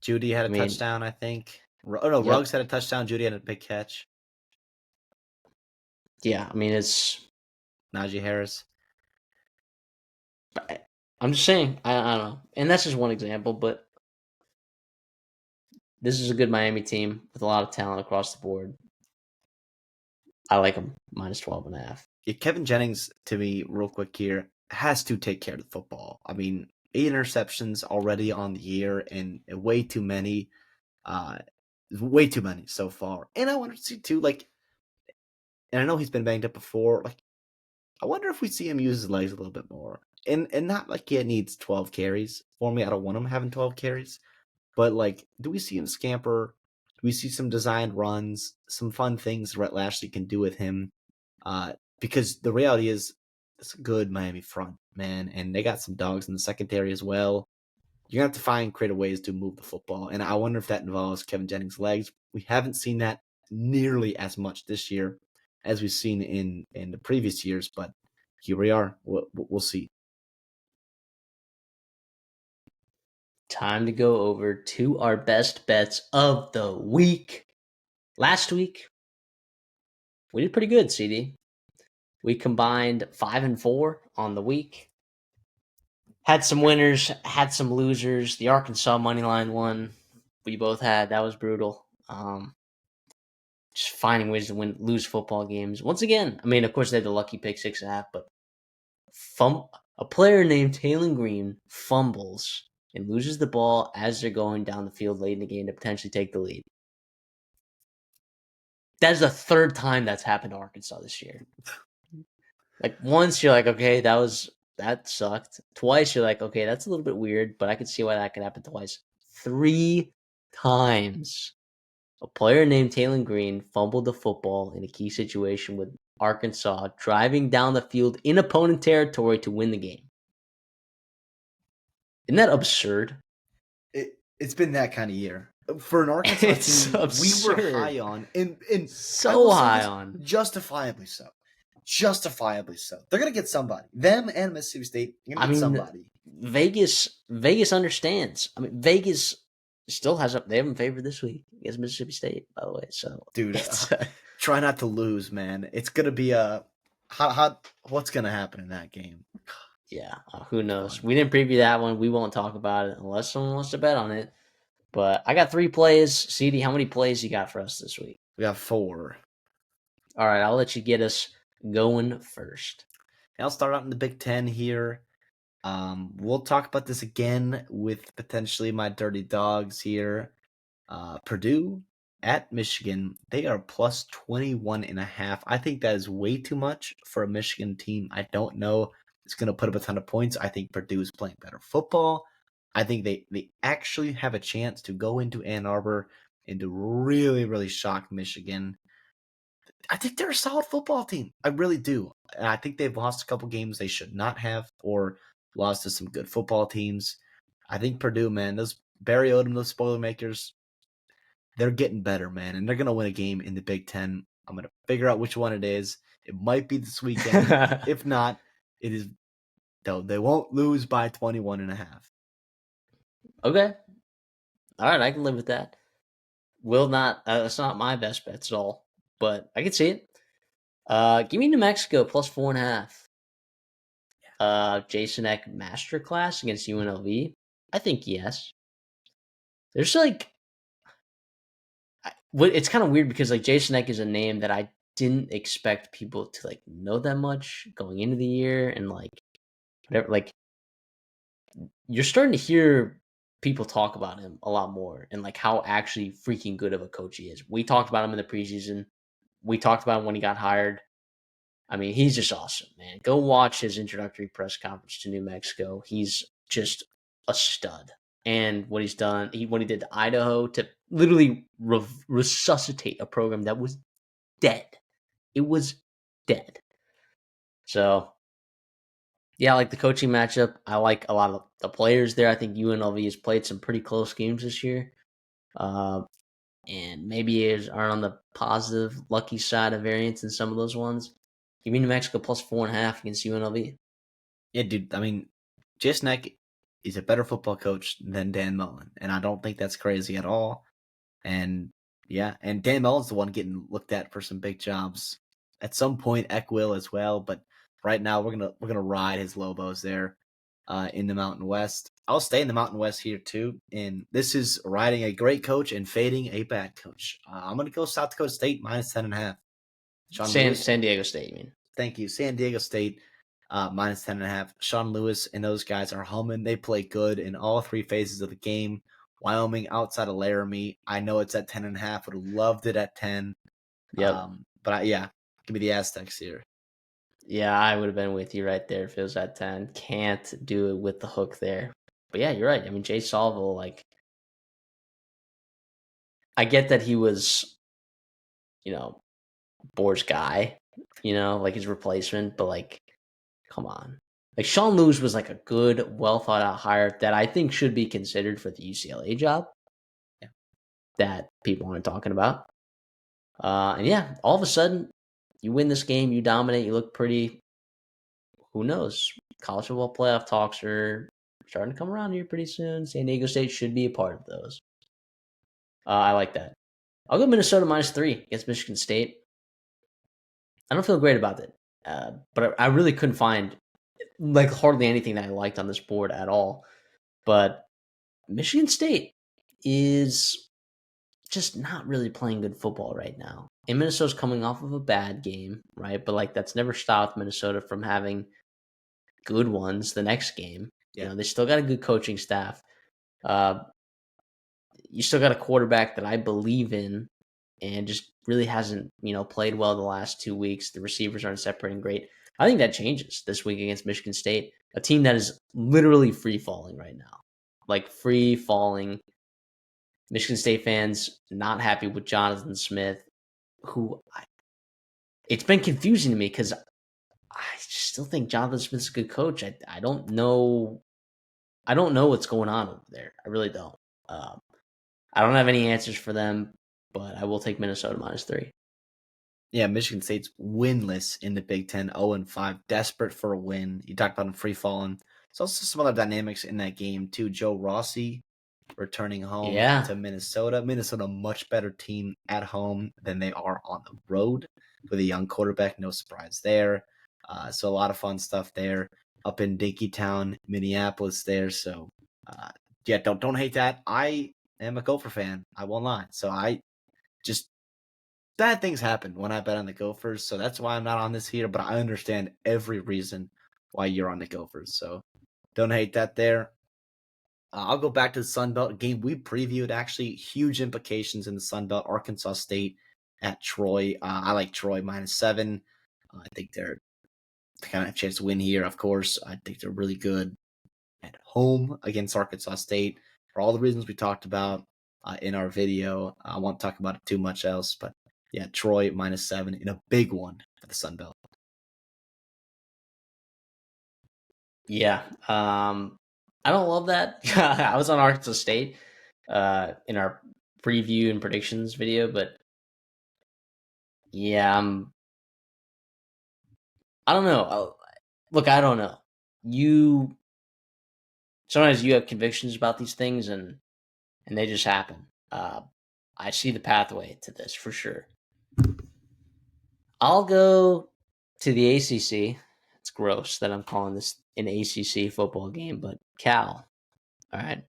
Judy had I a mean, touchdown, I think. Oh no, yep, Ruggs had a touchdown. Judy had a big catch. yeah. I mean, it's. Najee Harris. I'm just saying. I don't know, and that's just one example, but this is a good Miami team with a lot of talent across the board. I like them minus 12.5. Yeah, Kevin Jennings, to me, real quick here, has to take care of the football. I mean, 8 interceptions already on the year, and way too many. Uh, way too many so far. And I want to see too, like, and I know he's been banged up before. Like, I wonder if we see him use his legs a little bit more, and not like he needs 12 carries for me. I don't want him having 12 carries, but like, do we see him scamper? Do we see some designed runs, some fun things Rhett Lashley can do with him? Because the reality is, it's a good Miami front, man, and they got some dogs in the secondary as well. You're gonna have to find creative ways to move the football, and I wonder if that involves Kevin Jennings' legs. We haven't seen that nearly as much this year as we've seen in the previous years, but here we are. We'll see. Time to go over to our best bets of the week. Last week, we did pretty good, CD. We combined 5 and 4 on the week. Had some winners, had some losers. The Arkansas money line one we both had. That was brutal. Just finding ways to lose football games. Once again, I mean, of course, they had the lucky pick 6.5, but a player named Taylor Green fumbles and loses the ball as they're going down the field late in the game to potentially take the lead. That is the third time that's happened to Arkansas this year. Like once you're like, okay, that sucked. Twice you're like, okay, that's a little bit weird, but I can see why that could happen twice. 3 times a player named Taylor Green fumbled the football in a key situation with Arkansas driving down the field in opponent territory to win the game. Isn't that absurd? It's been that kind of year for an Arkansas It's team. We were absurd. high on, and I So will say high this on. justifiably so. Justifiably so. They're gonna get somebody. Them and Mississippi State. You're gonna I get mean, somebody. Vegas understands. I mean, Vegas still has up. They haven't favored this week against Mississippi State, by the way. So Dude, it's try not to lose, man. It's gonna be a what's gonna happen in that game? yeah. Who knows? Fun. We didn't preview that one. We won't talk about it unless someone wants to bet on it. But I got 3 plays. CD, how many plays you got for us this week? We got 4. All right, I'll let you get us going first. I'll start out in the Big Ten here. We'll talk about this again with potentially my dirty dogs here. Purdue at Michigan, they are plus 21.5. I think that is way too much for a Michigan team. I don't know it's going to put up a ton of points. I think Purdue is playing better football. I think they actually have a chance to go into Ann Arbor and to really, really shock Michigan. I think they're a solid football team. I really do. And I think they've lost a couple games they should not have, or lost to some good football teams. I think Purdue, man, those Barry Odom, those Spoilermakers, they're getting better, man, and they're gonna win a game in the Big Ten. I'm gonna figure out which one it is. It might be this weekend. If not, it is. They won't lose by 21.5. Okay. All right, I can live with that. Will not. That's not my best bets at all, but I can see it. Give me New Mexico plus 4.5. Jason Eck masterclass against UNLV. I think yes. There's like, it's kind of weird because like Jason Eck is a name that I didn't expect people to like know that much going into the year, and like whatever. Like you're starting to hear people talk about him a lot more, and like how actually freaking good of a coach he is. We talked about him in the preseason. We talked about him when he got hired. I mean, he's just awesome, man. Go watch his introductory press conference to New Mexico. He's just a stud. And what he's done, what he did to Idaho to literally resuscitate a program that was dead. It was dead. So, yeah, I like the coaching matchup. I like a lot of the players there. I think UNLV has played some pretty close games this year. Uh, and maybe are on the positive, lucky side of variance in some of those ones. Give me New Mexico plus 4.5 against UNLV. Yeah, dude. I mean, Jason Eck is a better football coach than Dan Mullen, and I don't think that's crazy at all. And yeah, and Dan Mullen's the one getting looked at for some big jobs. At some point, Eck will as well, but right now we're gonna ride his Lobos there in the Mountain West. I'll stay in the Mountain West here too, and this is riding a great coach and fading a bad coach. I'm gonna go South Dakota State minus 10.5. Sean Lewis, San Diego State, you mean? thank you. San Diego State minus 10.5. Sean Lewis and those guys are humming. They play good in all 3 phases of the game. Wyoming outside of Laramie. I know it's at 10.5. Would have loved it at 10. Yep. Yeah, give me the Aztecs here. Yeah, I would have been with you right there if it was at 10. Can't do it with the hook there. But yeah, you're right. I mean, Jay Salvo, like, I get that he was, Bohr's guy, like his replacement, but like, come on. Like, Sean Lewis was like a good, well thought out hire that I think should be considered for the UCLA job. Yeah. That people aren't talking about. And yeah, all of a sudden, you win this game, you dominate, you look pretty. Who knows? College football playoff talks are starting to come around here pretty soon. San Diego State should be a part of those. I like that. I'll go Minnesota minus 3 against Michigan State. I don't feel great about it, but I really couldn't find like hardly anything that I liked on this board at all. But Michigan State is just not really playing good football right now. And Minnesota's coming off of a bad game, right? But like that's never stopped Minnesota from having good ones the next game. Yeah. They still got a good coaching staff. You still got a quarterback that I believe in and just really hasn't, played well the last 2 weeks. The receivers aren't separating great. I think that changes this week against Michigan State, a team that is literally free falling right now. Like free falling. Michigan State fans not happy with Jonathan Smith, who it's been confusing to me because I still think Jonathan Smith's a good coach. I don't know. I don't know what's going on over there. I really don't. Um, I don't have any answers for them, but I will take Minnesota -3. Yeah, Michigan State's winless in the Big Ten, 0-5, desperate for a win. You talked about them free falling. There's also some other dynamics in that game too. Joe Rossi returning home Yeah, to Minnesota. Minnesota, much better team at home than they are on the road with a young quarterback. No surprise there. So a lot of fun stuff there. Up in Dinkytown, Minneapolis there. So yeah, don't hate that. I am a Gopher fan. I won't lie. So I just bad things happen when I bet on the Gophers. So that's why I'm not on this here. But I understand every reason why you're on the Gophers. So don't hate that there. I'll go back to the Sun Belt game we previewed. Actually, huge implications in the Sun Belt. Arkansas State at Troy. I like Troy -7. I think they're kind of have a chance to win here. Of course, I think they're really good at home against Arkansas State for all the reasons we talked about in our video. I won't talk about it too much else, but yeah, Troy -7 in a big one for the Sun Belt. yeah. I don't love that. I was on Arkansas State in our preview and predictions video, but yeah, I don't know. Look, I don't know. You sometimes you have convictions about these things, and they just happen. I see the pathway to this for sure. I'll go to the ACC. It's gross that I'm calling this an ACC football game, but Cal. All right,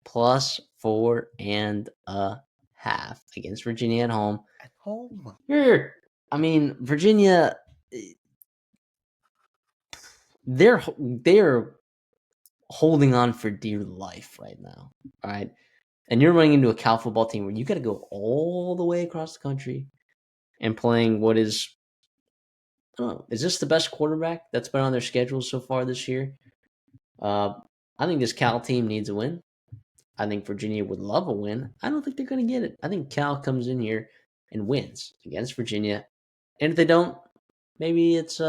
+4.5 against Virginia at home. At home. I mean, Virginia. They're holding on for dear life right now. All right, and you're running into a Cal football team where you got to go all the way across the country and playing what is, I don't know, is this the best quarterback that's been on their schedule so far this year? Uh, I think this Cal team needs a win. I think Virginia would love a win. I don't think they're going to get it. I think Cal comes in here and wins against Virginia, and if they don't, maybe it's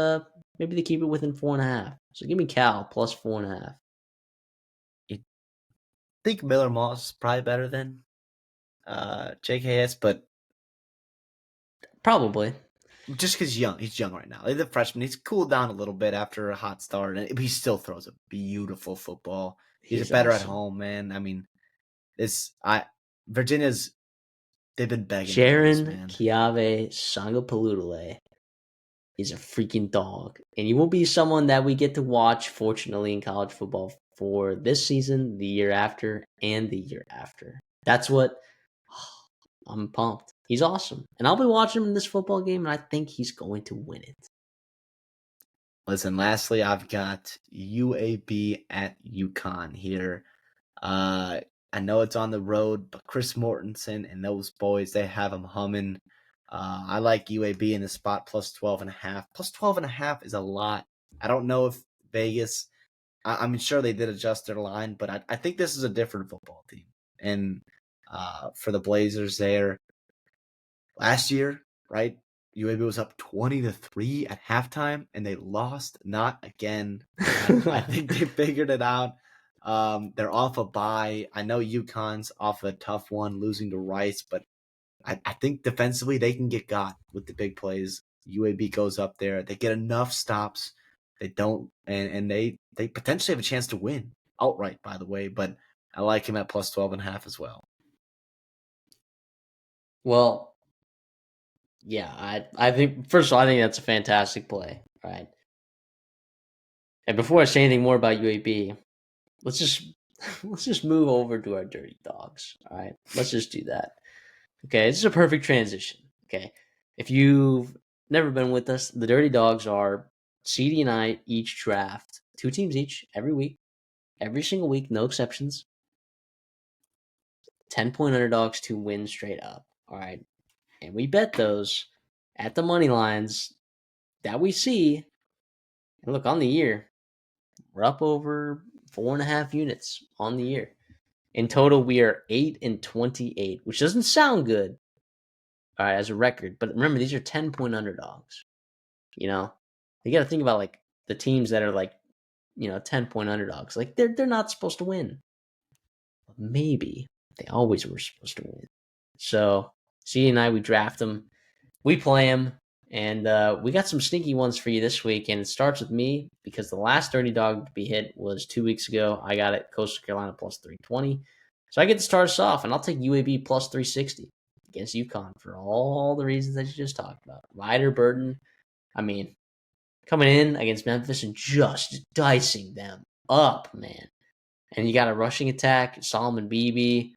maybe they keep it within 4.5. So give me Cal +4.5. You think Miller Moss is probably better than JKS, but Probably. just because he's young right now. He's a freshman. He's cooled down a little bit after a hot start, and he still throws a beautiful football. He's He's better at awesome. home, man. I mean, this I Virginia's they've been begging to do this, Sharon man. Kiave Sangapalutule is a freaking dog. And he will be someone that we get to watch, fortunately, in college football for this season, the year after, and the year after. That's what I'm pumped. He's awesome. And I'll be watching him in this football game, and I think he's going to win it. Listen, lastly, I've got UAB at UConn here. I know it's on the road, but Chris Mortensen and those boys, they have him humming. I like UAB in the spot +12.5. +12.5 is a lot. I don't know if Vegas, I'm sure they did adjust their line, but I think this is a different football team. And for the Blazers there, last year, right? UAB was up 20-3 at halftime, and they lost. Not again. I think they figured it out. They're off a bye. I know UConn's off a tough one, losing to Rice, but I think defensively they can get got with the big plays. UAB goes up there. They get enough stops. They don't, and they potentially have a chance to win outright, by the way, but I like him at +12.5 as well. Well, yeah, I think, first of all, I think that's a fantastic play, right? And before I say anything more about UAB, let's just let's just move over to our dirty dogs. All right, let's just do that. Okay, this is a perfect transition. Okay, if you've never been with us, the dirty dogs are CD and I each draft 2 teams each every week, every single week, no exceptions. 10-point underdogs to win straight up. All right, and we bet those at the money lines that we see. And look, on the year, we're up over 4.5 units on the year. In total, we are 8-28, which doesn't sound good, all right, as a record. But remember, these are 10-point underdogs. You know, you got to think about like the teams that are like 10-point underdogs. Like they're not supposed to win. Maybe they always were supposed to win. So C and I, we draft them, we play them, and we got some sneaky ones for you this week. And it starts with me because the last dirty dog to be hit was 2 weeks ago. I got it Coastal Carolina plus 320. So I get to start us off, and I'll take UAB plus 360 against UConn for all the reasons that you just talked about. Ryder Burton, I mean, coming in against Memphis and just dicing them up, man. And you got a rushing attack, Solomon Beebe,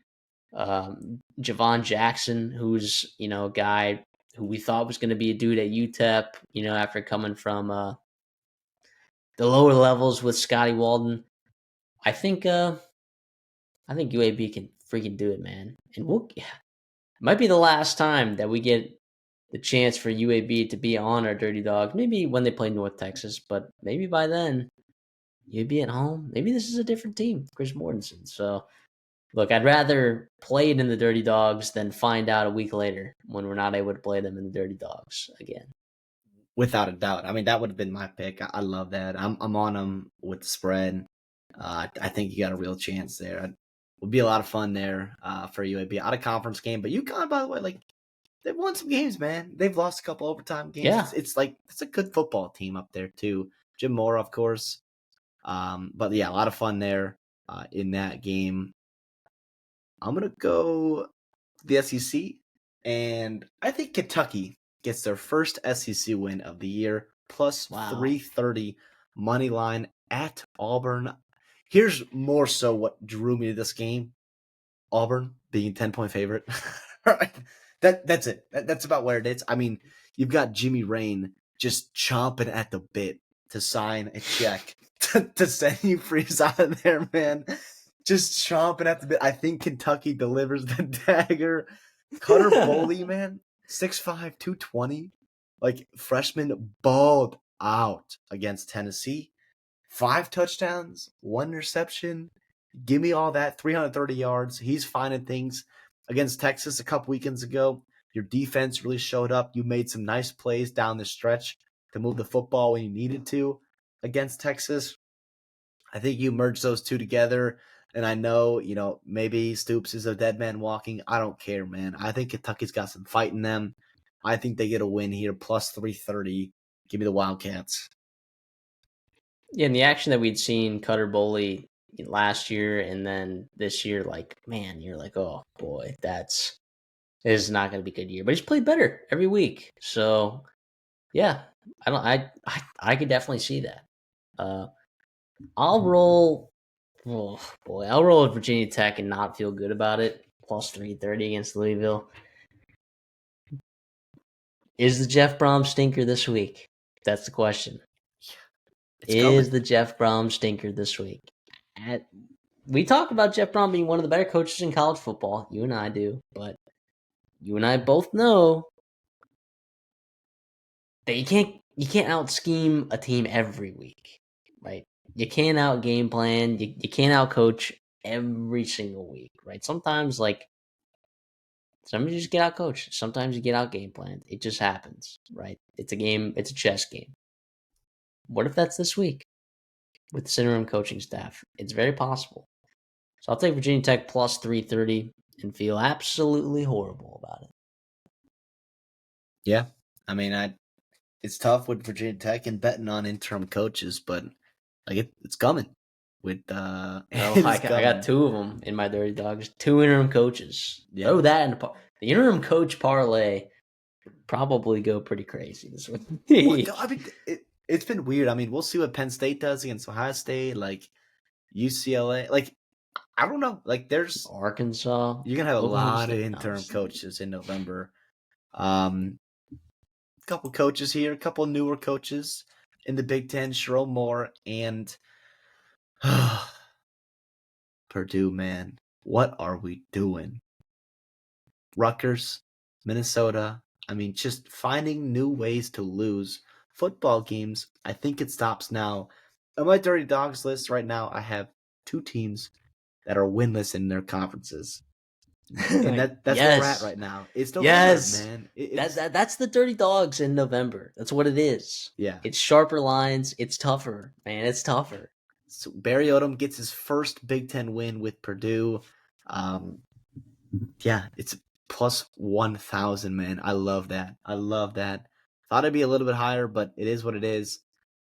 Javon Jackson, who's a guy who we thought was going to be a dude at UTEP, after coming from the lower levels with Scotty Walden. I think UAB can freaking do it, man. And it might be the last time that we get the chance for UAB to be on our Dirty Dogs. Maybe when they play North Texas, but maybe by then UAB at home. Maybe this is a different team, Chris Mortensen. So look, I'd rather play it in the Dirty Dogs than find out a week later when we're not able to play them in the Dirty Dogs again. Without a doubt. I mean, that would have been my pick. I love that. I'm on them with the spread. I think you got a real chance there. It would be a lot of fun there for you. It'd be out of conference game, but UConn, by the way, like they've won some games, man. They've lost a couple overtime games. Yeah. It's like it's a good football team up there too. Jim Mora, of course. But yeah, a lot of fun there in that game. I'm gonna go the SEC, and I think Kentucky gets their first SEC win of the year, plus 330 money line at Auburn. Here's more so what drew me to this game. Auburn being 10-point favorite. Right. That's it. That's about where it is. I mean, you've got Jimmy Rain just chomping at the bit to sign a check to send you freeze out of there, man. Just chomping at the bit. I think Kentucky delivers the dagger. Cutter Boley, man, 6'5", 220. Like, freshman balled out against Tennessee. 5 touchdowns, 1 interception. Give me all that. 330 yards. He's finding things against Texas a couple weekends ago. Your defense really showed up. You made some nice plays down the stretch to move the football when you needed to against Texas. I think you merge those two together. And I know, maybe Stoops is a dead man walking. I don't care, man. I think Kentucky's got some fight in them. I think they get a win here, plus 330. Give me the Wildcats. Yeah, and the action that we'd seen Cutter Boley last year and then this year, like, man, you're like, oh boy, this is not going to be a good year. But he's played better every week. So yeah, I could definitely see that. I'll roll. Oh boy, I'll roll with Virginia Tech and not feel good about it. Plus 330 against Louisville. Is the Jeff Brom stinker this week? That's the question. Is the Jeff Brom stinker this week? We talk about Jeff Brom being one of the better coaches in college football. You and I do, but you and I both know that you can't out scheme a team every week, right? You can't out game plan. You can't out coach every single week, right? Sometimes you just get out coached. Sometimes you get out game planned. It just happens, right? It's a game. It's a chess game. What if that's this week with the interim coaching staff? It's very possible. So I'll take Virginia Tech plus 330 and feel absolutely horrible about it. Yeah. I mean, it's tough with Virginia Tech and betting on interim coaches, but like it's coming. I got 2 of them in my Dirty Dogs. 2 interim coaches. Yeah. Oh, that and the interim coach parlay probably go pretty crazy this week. Well, I mean, it's been weird. I mean, we'll see what Penn State does against Ohio State, like UCLA. Like, I don't know. Like, there's Arkansas. You're gonna have a lot of interim coaches in November. A couple coaches here, a couple newer coaches in the Big Ten, Sherrone Moore and Purdue, man. What are we doing? Rutgers, Minnesota. I mean, just finding new ways to lose football games. I think it stops now. On my Dirty Dogs list right now, I have 2 teams that are winless in their conferences. And that's where we're at Yes. right now. It's November, Yes. man. That's the dirty dogs in November. That's what it is. Yeah. It's sharper lines. It's tougher, man. It's tougher. So Barry Odom gets his first Big Ten win with Purdue. Um, yeah, it's plus 1,000, man. I love that. Thought it'd be a little bit higher, but it is what it is.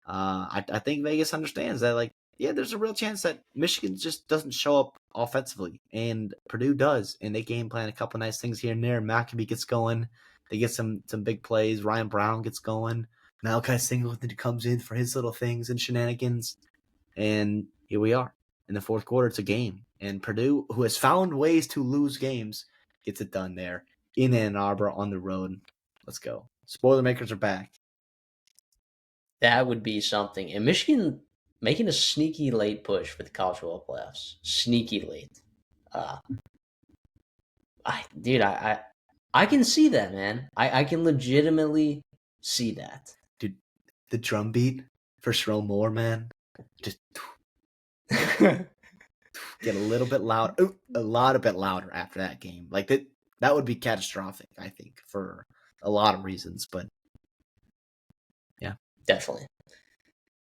I think Vegas understands that, like, yeah, there's a real chance that Michigan just doesn't show up offensively, and Purdue does, and they game plan a couple nice things here and there. Maccabee gets going, they get some big plays. Ryan Brown gets going. Malachi Singleton comes in for his little things and shenanigans, and here we are in the fourth quarter. It's a game, and Purdue, who has found ways to lose games, gets it done there in Ann Arbor on the road. Let's go. Spoiler makers are back. That would be something. And Michigan making a sneaky late push for the college football playoffs. Sneaky late. Uh, I can see that, man. I can legitimately see that. Dude, the drum beat for Sherrell Moore, man, just get a little bit loud, a lot a bit louder after that game. Like that would be catastrophic, I think, for a lot of reasons. But yeah, Definitely.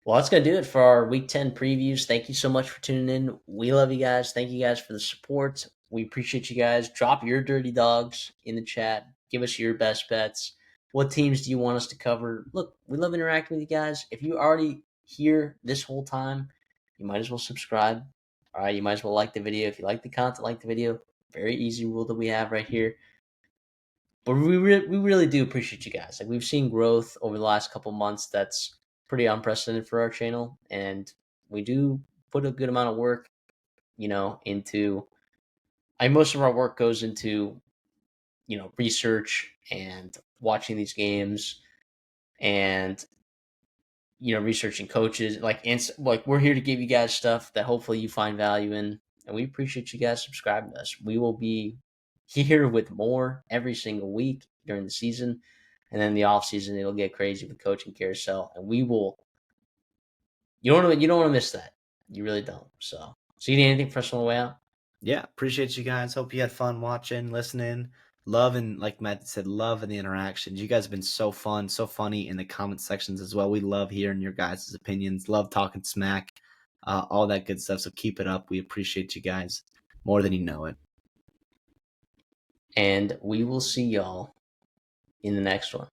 Well, that's going to do it for our Week 10 previews. Thank you so much for tuning in. We love you guys. Thank you guys for the support. We appreciate you guys. Drop your dirty dogs in the chat. Give us your best bets. What teams do you want us to cover? Look, we love interacting with you guys. If you already here this whole time, you might as well subscribe. All right, you might as well like the video. If you like the content, like the video. Very easy rule that we have right here. But we really do appreciate you guys. Like, we've seen growth over the last couple months that's pretty unprecedented for our channel, and we do put a good amount of work, into. Most of our work goes into, research and watching these games, and researching coaches. Like we're here to give you guys stuff that hopefully you find value in, and we appreciate you guys subscribing to us. We will be here with more every single week during the season, and then the off season it'll get crazy with coaching carousel, and we will. You don't want to miss that. You really don't. So you need anything for us on the way out? yeah, appreciate you guys. Hope you had fun watching, listening. Love, and like Matt said, love and the interactions. You guys have been so fun, so funny in the comment sections as well. We love hearing your guys' opinions. Love talking smack, all that good stuff. So keep it up. We appreciate you guys more than you know it. And we will see y'all in the next one.